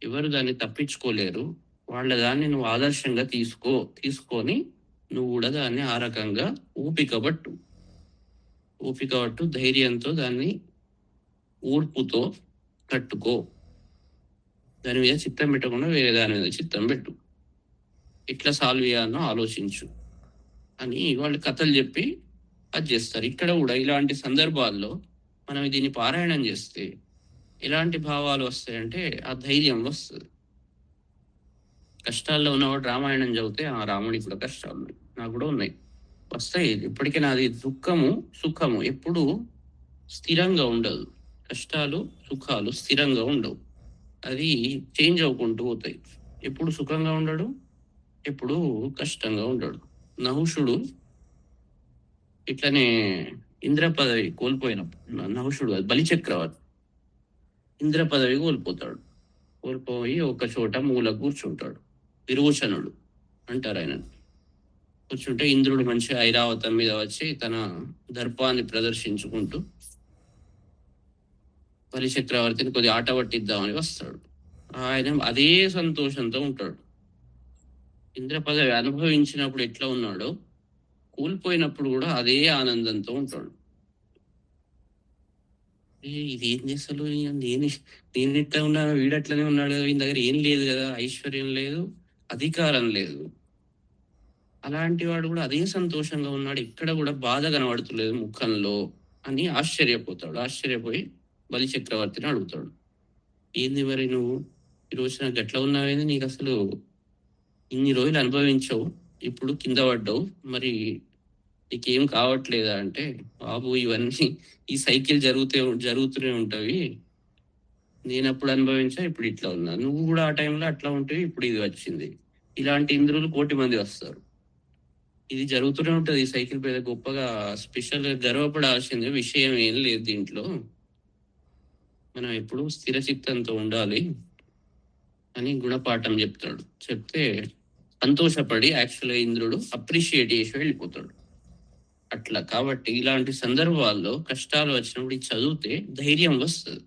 ఎవరు దాన్ని తప్పించుకోలేరు. వాళ్ళ దాన్ని నువ్వు ఆదర్శంగా తీసుకొని నువ్వు కూడా దాన్ని ఆ రకంగా ఓపిక పట్టు, ధైర్యంతో దాన్ని ఓర్పుతో తట్టుకో. దాని మీద చిత్తం పెట్టకుండా వేరే దాని మీద చిత్తం పెట్టు, ఎట్లా సాల్వ్ చేయాలో ఆలోచించు అని వాళ్ళు కథలు చెప్పి అది చేస్తారు. ఇక్కడ కూడా ఇలాంటి సందర్భాల్లో మనం దీన్ని పారాయణం చేస్తే ఎలాంటి భావాలు వస్తాయంటే ఆ ధైర్యం వస్తుంది. కష్టాల్లో ఉన్నవాడు రామాయణం చదివితే ఆ రాముడికి కూడా కష్టాలు ఉన్నాయి, నాకు కూడా ఉన్నాయి, వస్తాయి. ఇప్పటికీ నాది దుఃఖము సుఖము ఎప్పుడు స్థిరంగా ఉండదు. కష్టాలు సుఖాలు స్థిరంగా ఉండవు, అది చేంజ్ అవ్వుకుంటూ పోతాయి. ఎప్పుడు సుఖంగా ఉండడు, ఎప్పుడు కష్టంగా ఉండడు. నహుషుడు ఇట్లనే ఇంద్ర పదవి కోల్పోయినప్పుడు, నహుషుడు కాదు, బలి చక్రవర్తి ఇంద్ర పదవి కోల్పోతాడు. కోల్పోయి ఒక చోట మూల కూర్చుంటాడు. విరోచనుడు అంటారు ఆయన. కూర్చుంటే ఇంద్రుడు మంచిగా ఐరావతం మీద వచ్చి తన దర్పాన్ని ప్రదర్శించుకుంటూ బలి చక్రవర్తిని కొద్దిగా ఆట పట్టిద్దామని వస్తాడు. ఆయన అదే సంతోషంతో ఉంటాడు. ఇంద్ర పదవి అనుభవించినప్పుడు ఎట్లా ఉన్నాడో కోల్పోయినప్పుడు కూడా అదే ఆనందంతో ఉంటాడు. ఇది ఏం చేస్తాడు, నేను ఎట్లా ఉన్నాను, వీడు అట్లనే ఉన్నాడు కదా, వీని దగ్గర ఏం లేదు కదా, ఐశ్వర్యం లేదు, అధికారం లేదు. అలాంటి వాడు కూడా అదే సంతోషంగా ఉన్నాడు, ఎక్కడ కూడా బాధ కనబడుతులేదు ముఖంలో అని ఆశ్చర్యపోతాడు. ఆశ్చర్యపోయి బలి చక్రవర్తిని అడుగుతాడు, ఏంది మరి నువ్వు ఈరోజు నాకు ఎట్లా ఉన్నావేంది, నీకు అసలు ఇన్ని రోజులు అనుభవించవు, ఇప్పుడు కింద పడ్డావు, మరి నీకేం కావట్లేదా అంటే, బాబు ఇవన్నీ ఈ సైకిల్ జరుగుతూనే ఉంటవి, నేను అప్పుడు అనుభవించా, ఇప్పుడు ఇట్లా ఉన్నా, నువ్వు కూడా ఆ టైంలో అట్లా ఉంటే ఇప్పుడు ఇది వచ్చింది. ఇలాంటి ఇంద్రులు 1,000,000 మంది వస్తారు. ఇది జరుగుతూనే ఉంటది. ఈ సైకిల్ మీద గొప్పగా స్పెషల్ గర్వపడాల్సిన విషయం ఏం లేదు దీంట్లో. మనం ఎప్పుడు స్థిర చిత్తంతో ఉండాలి అని గుణపాఠం చెప్తాడు. చెప్తే సంతోషపడి యాక్చువల్గా ఇంద్రుడు అప్రిషియేట్ చేసి వెళ్ళిపోతాడు. అట్లా కాబట్టి ఇలాంటి సందర్భాల్లో కష్టాలు వచ్చినప్పుడు ఇది చదివితే ధైర్యం వస్తుంది.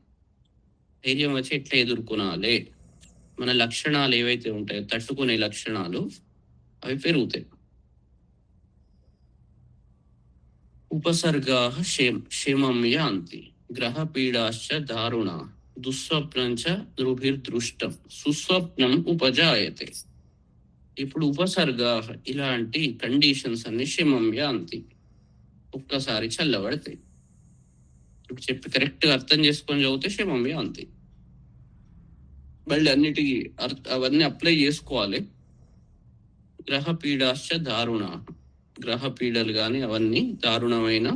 ధైర్యం వచ్చి ఎట్లా ఎదుర్కొనాలి, మన లక్షణాలు ఏవైతే ఉంటాయో తట్టుకునే లక్షణాలు అవి పెరుగుతాయి. ఉపసర్గా క్షేమం యాంతి గ్రహ పీడాశ్చ దారుణ దుస్వప్నంచ దృభిర్దృష్టం సుస్వప్నం ఉపజాయతే. ఇప్పుడు ఉపసర్గా ఇలాంటి కండిషన్స్ అన్ని క్షేమం యాంతి ఒక్కసారి చల్లబడతాయి. ఇప్పుడు చెప్పి కరెక్ట్ గా అర్థం చేసుకొని చదివితే క్షేమం యాంతి. మళ్ళీ అన్నిటికీ అవన్నీ అప్లై చేసుకోవాలి. గ్రహ పీడాశ్చ దారుణ, గ్రహ పీడలు కానీ అవన్నీ దారుణమైన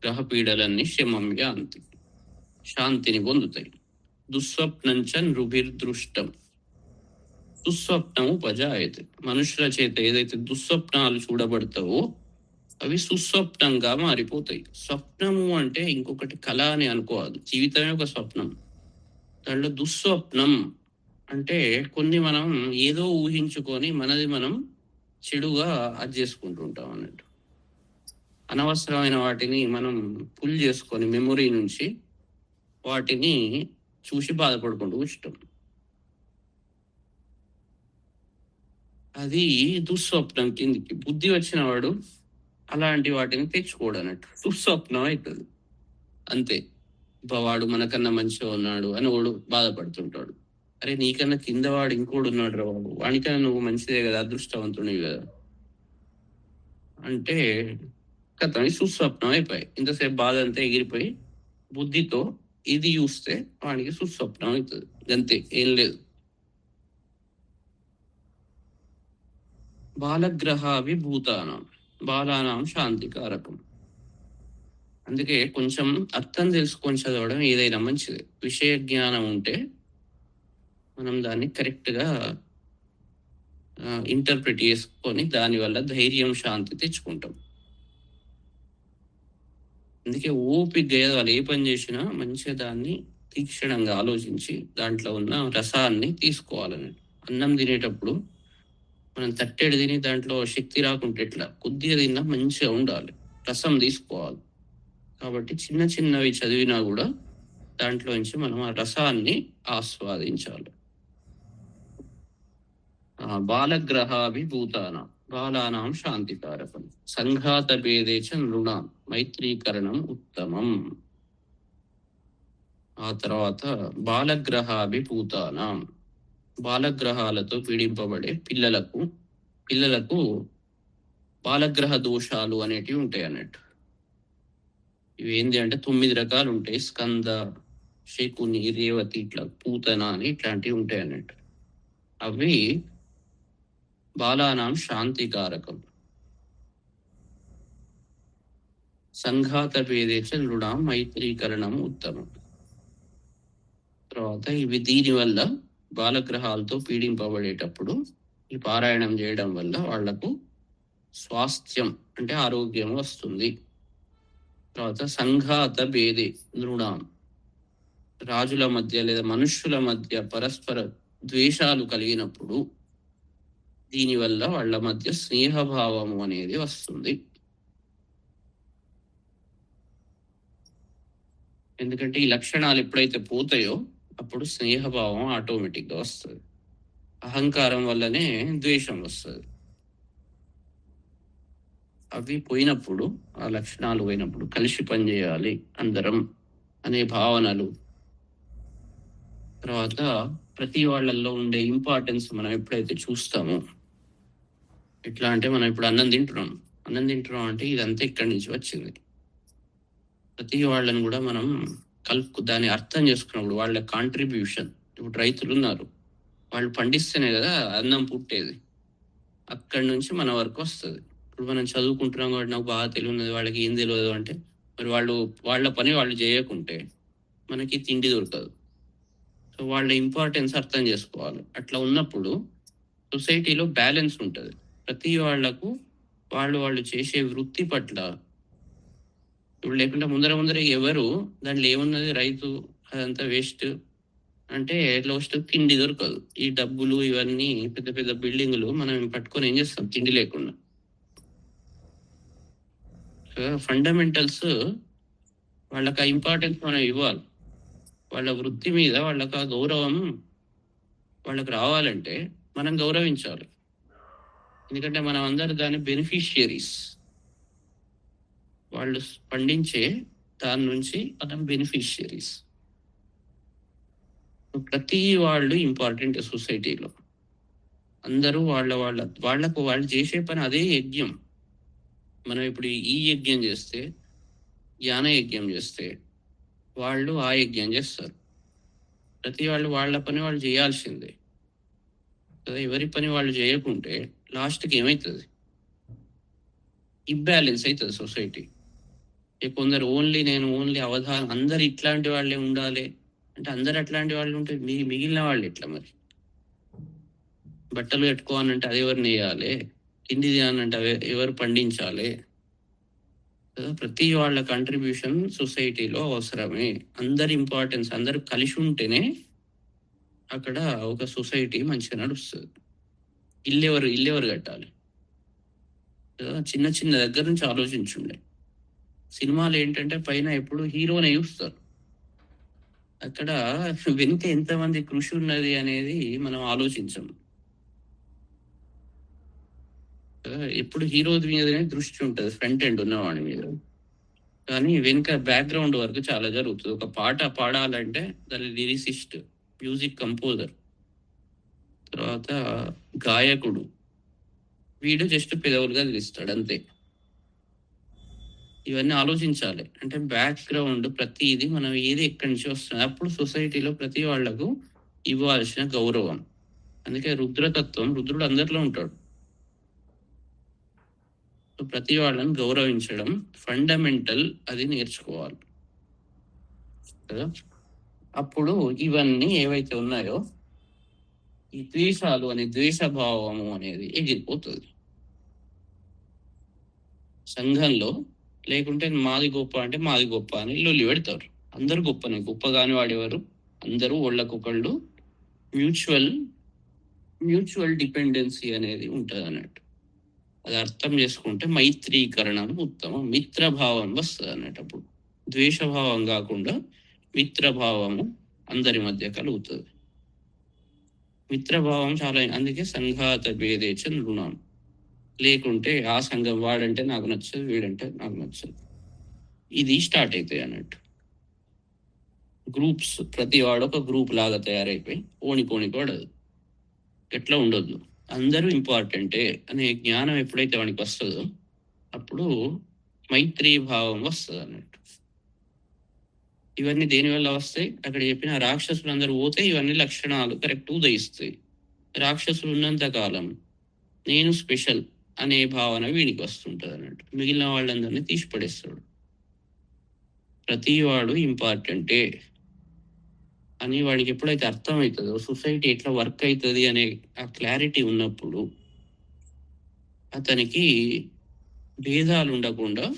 గ్రహ పీడలన్నీ క్షమం యాంతి శాంతిని పొందుతాయి. దుస్వప్నంచ నృభిర్దృష్టం దుస్వప్నము ఉపజాయతే. మనుషుల చేత ఏదైతే దుస్వప్నాలు చూడబడతావో అవి సుస్వప్నంగా మారిపోతాయి. స్వప్నము అంటే ఇంకొకటి కళ అని అనుకోవాలి, జీవితమే ఒక స్వప్నం. దాంట్లో దుస్వప్నం అంటే కొన్ని మనం ఏదో ఊహించుకొని మనది మనం చెడుగా అది చేసుకుంటూ ఉంటాం అన్నట్టు. అనవసరమైన వాటిని మనం పుల్ చేసుకొని మెమొరీ నుంచి వాటిని చూసి బాధపడుకుంటూ కూర్చుంటాం. అది దుస్వప్నం కిందికి. బుద్ధి వచ్చిన వాడు అలాంటి వాటిని తెచ్చుకోడు అన్నట్టు, దుస్వప్నం అవుతుంది అంతే. వాడు మనకన్నా మంచిగా ఉన్నాడు అని వాడు బాధపడుతుంటాడు. అరే నీకన్నా కింద వాడు ఇంకోడు ఉన్నాడు రా బాబు, వానికన్నా నువ్వు మంచిదే కదా, అదృష్టవంతుడివి కదా అంటే కథని సుస్వప్నం అయిపోయి ఇంతసేపు బాధ అంతా ఎగిరిపోయి బుద్ధితో ఇది చూస్తే వానికి సుస్వప్నం అవుతుంది. అంతే, ఏం లేదు. బాలగ్రహావి భూతానం బాలానాం శాంతికారకం. అందుకే కొంచెం అర్థం తెలుసుకొని చదవడం ఏదైనా మంచిది. విషయ జ్ఞానం ఉంటే మనం దాన్ని కరెక్ట్గా ఇంటర్ప్రిట్ చేసుకొని దానివల్ల ధైర్యం శాంతి తెచ్చుకుంటాం. అందుకే ఓపిక వాళ్ళు ఏ పని చేసినా మంచిగా దాన్ని తీక్షణంగా ఆలోచించి దాంట్లో ఉన్న రసాన్ని తీసుకోవాలని. అన్నం తినేటప్పుడు మనం తట్టెడు తిని దాంట్లో శక్తి రాకుంటే ఎట్లా, కొద్దిగా తిన్నా మంచిగా ఉండాలి, రసం తీసుకోవాలి. కాబట్టి చిన్న చిన్నవి చదివినా కూడా దాంట్లో నుంచి మనం ఆ రసాన్ని ఆస్వాదించాలి. బాలగ్రహాభిభూతాన బాలానాం శాంతికారకం సంఘాత భేదే చ నృణాం మైత్రీకరణం ఉత్తమం. ఆ తర్వాత బాలగ్రహాభిభూతానం బాలగ్రహాలతో పీడింపబడే పిల్లలకు బాలగ్రహ దోషాలు అనేటివి ఉంటాయి అన్నట్టు. ఇవి ఏంటి అంటే 9 రకాలు ఉంటాయి. స్కంద, శకుని, రేవతి, ఇట్లా పూతన అని ఇట్లాంటివి ఉంటాయి అన్నట్టు. అవి బాలానాం శాంతికారకం. సంఘాత భేదేచ నృణాం మైత్రీకరణం ఉత్తమం. తర్వాత ఇవి దీనివల్ల బాలగ్రహాలతో పీడింపబడేటప్పుడు ఈ పారాయణం చేయడం వల్ల వాళ్లకు స్వాస్థ్యం అంటే ఆరోగ్యం వస్తుంది. తర్వాత సంఘాత భేదే నృణాం, రాజుల మధ్య లేదా మనుష్యుల మధ్య పరస్పర ద్వేషాలు కలిగినప్పుడు దీనివల్ల వాళ్ళ మధ్య స్నేహభావము అనేది వస్తుంది. ఎందుకంటే ఈ లక్షణాలు ఎప్పుడైతే పోతాయో అప్పుడు స్నేహభావం ఆటోమేటిక్గా వస్తుంది. అహంకారం వల్లనే ద్వేషం వస్తుంది. అవి పోయినప్పుడు, ఆ లక్షణాలు పోయినప్పుడు కలిసి పనిచేయాలి అందరం అనే భావనలు, తర్వాత ప్రతి వాళ్ళల్లో ఉండే ఇంపార్టెన్స్ మనం ఎప్పుడైతే చూస్తామో, ఎట్లా అంటే మనం ఇప్పుడు అన్నం తింటున్నాం అంటే ఇదంతా ఇక్కడి నుంచి వచ్చింది. ప్రతి వాళ్ళని కూడా మనం దాన్ని అర్థం చేసుకున్నప్పుడు వాళ్ళ కాంట్రిబ్యూషన్, ఇప్పుడు రైతులు ఉన్నారు, వాళ్ళు పండిస్తేనే కదా అన్నం పుట్టేది, అక్కడి నుంచి మన వరకు వస్తుంది. ఇప్పుడు మనం చదువుకుంటున్నాం కాబట్టి నాకు బాగా తెలియదు, వాళ్ళకి ఏం తెలియదు అంటే మరి వాళ్ళ పని వాళ్ళు చేయకుంటే మనకి తిండి దొరకదు. సో వాళ్ళ ఇంపార్టెన్స్ అర్థం చేసుకోవాలి. అట్లా ఉన్నప్పుడు సొసైటీలో బ్యాలెన్స్ ఉంటుంది. ప్రతి వాళ్లకు వాళ్ళు చేసే వృత్తి పట్ల ఇప్పుడు లేకుండా ముందర ఎవరు దాంట్లో ఏమున్నది, రైతు అదంతా వేస్ట్ అంటే లోస్ట్ తిండి దొరకదు. ఈ డబ్బులు ఇవన్నీ పెద్ద పెద్ద బిల్డింగులు మనం పట్టుకొని ఏం చేస్తాం తిండి లేకుండా. ఫండమెంటల్స్ వాళ్ళకి ఆ ఇంపార్టెన్స్ మనం ఇవ్వాలి. వాళ్ళ వృత్తి మీద వాళ్ళకి ఆ గౌరవం వాళ్ళకి రావాలంటే మనం గౌరవించాలి. ఎందుకంటే మనం అందరు దాని బెనిఫిషియరీస్. వాళ్ళు పండించే దాని నుంచి మనం బెనిఫిషియరీస్. ప్రతి వాళ్ళు ఇంపార్టెంట్ సొసైటీలో. అందరూ వాళ్ళకు వాళ్ళు చేసే పని అదే యజ్ఞం. మనం ఇప్పుడు ఈ యజ్ఞం చేస్తే, జ్ఞాన యజ్ఞం చేస్తే వాళ్ళు ఆ యజ్ఞం చేస్తారు. ప్రతి వాళ్ళు వాళ్ళ పని వాళ్ళు చేయాల్సిందే. ఎవరి పని వాళ్ళు చేయకుంటే లాస్ట్కి ఏమవుతుంది, ఇంబ్యాలెన్స్ అవుతుంది సొసైటీ. కొందరు నేను ఓన్లీ అవధానం, అందరు ఇట్లాంటి వాళ్ళే ఉండాలి అంటే అందరు అట్లాంటి వాళ్ళు ఉంటే మిగిలిన వాళ్ళు ఎట్లా మరి? బట్టలు కట్టుకోవాలంటే అది ఎవరు నేయాలి, తిండి తినాలంటే ఎవరు పండించాలి? ప్రతి వాళ్ళ కంట్రిబ్యూషన్ సొసైటీలో అవసరమే. అందరి ఇంపార్టెన్స్, అందరు కలిసి ఉంటేనే అక్కడ ఒక సొసైటీ మంచిగా నడుస్తుంది. ఇల్లెవరు కట్టాలి? చిన్న చిన్న దగ్గర నుంచి ఆలోచించుండే. సినిమాలు ఏంటంటే పైన ఎప్పుడు హీరోనే చూస్తారు, అక్కడ వెనుక ఎంతమంది కృషి ఉన్నది అనేది మనం ఆలోచించం. ఎప్పుడు హీరో మీదనే దృష్టి ఉంటుంది, ఫ్రంట్ ఎండ్ ఉన్నవాడి మీద. కానీ వెనుక బ్యాక్గ్రౌండ్ వరకు చాలా జరుగుతుంది. ఒక పాట పాడాలంటే దాని లిరిసిస్ట్, మ్యూజిక్ కంపోజర్, తర్వాత గాయకుడు, వీడు జస్ట్ పెదవులుగా తెలుస్తాడు అంతే. ఇవన్నీ ఆలోచించాలి. అంటే బ్యాక్గ్రౌండ్ ప్రతిదీ మనం ఏది ఎక్కడి నుంచి వస్తుంది, అప్పుడు సొసైటీలో ప్రతి వాళ్లకు ఇవ్వాల్సిన గౌరవం. అందుకే రుద్రతత్వం, రుద్రుడు అందరిలో ఉంటాడు. ప్రతి వాళ్ళని గౌరవించడం ఫండమెంటల్, అది నేర్చుకోవాలి కదా. అప్పుడు ఇవన్నీ ఏవైతే ఉన్నాయో ఈ ద్వేషాలు అనే ద్వేషభావము అనేది ఎగిరిపోతుంది సంఘంలో. లేకుంటే మాది గొప్ప అంటే మాది గొప్ప అని లొల్లి పెడతారు. అందరు గొప్పనే, గొప్ప కాని వాడేవారు, అందరూ ఒళ్ళకొకళ్ళు మ్యూచువల్ డిపెండెన్సీ అనేది ఉంటుంది అన్నట్టు. అది అర్థం చేసుకుంటే మైత్రీకరణం ఉత్తమం, మిత్రభావం వస్తుంది అన్నట్టు. ద్వేషభావం కాకుండా మిత్రభావము అందరి మధ్య కలుగుతుంది. మిత్రభావం చాలా, అందుకే సంఘాత భేదేచ నృణాం. లేకుంటే ఆ సంఘం వాడంటే నాకు నచ్చదు, వీడంటే నాకు నచ్చదు, ఇది స్టార్ట్ అవుతాయి అన్నట్టు. గ్రూప్స్, ప్రతి వాడు ఒక గ్రూప్ లాగా తయారైపోయి ఓణిపోనికి వాడదు. ఎట్లా ఉండొద్దు, అందరూ ఇంపార్టెంటే అనే జ్ఞానం ఎప్పుడైతే వానికి వస్తుందో అప్పుడు మైత్రీ భావం వస్తుంది అన్నట్టు. ఇవన్నీ దేనివల్ల వస్తాయి? అక్కడ చెప్పిన రాక్షసులందరూ పోతే ఇవన్నీ లక్షణాలు కరెక్ట్ ఉదయిస్తాయి. రాక్షసులు ఉన్నంత కాలం నేను స్పెషల్ అనే భావన వీడికి వస్తుంటుంది అన్నట్టు. మిగిలిన వాళ్ళందరినీ తీసి పడేస్తాడు. ప్రతి వాడు ఇంపార్టెంటే అని వాడికి ఎప్పుడైతే అర్థమవుతుందో, సొసైటీ ఎట్లా వర్క్ అవుతుంది అనే ఆ క్లారిటీ ఉన్నప్పుడు అతనికి భేదాలు ఉండకుండా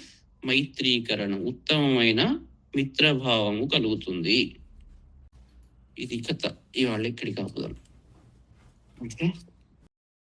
మైత్రీకరణ, ఉత్తమమైన మిత్రభావము కలుగుతుంది. ఇది కథ. ఇవాళ ఇక్కడికి ఆపుదాం. ఓకే.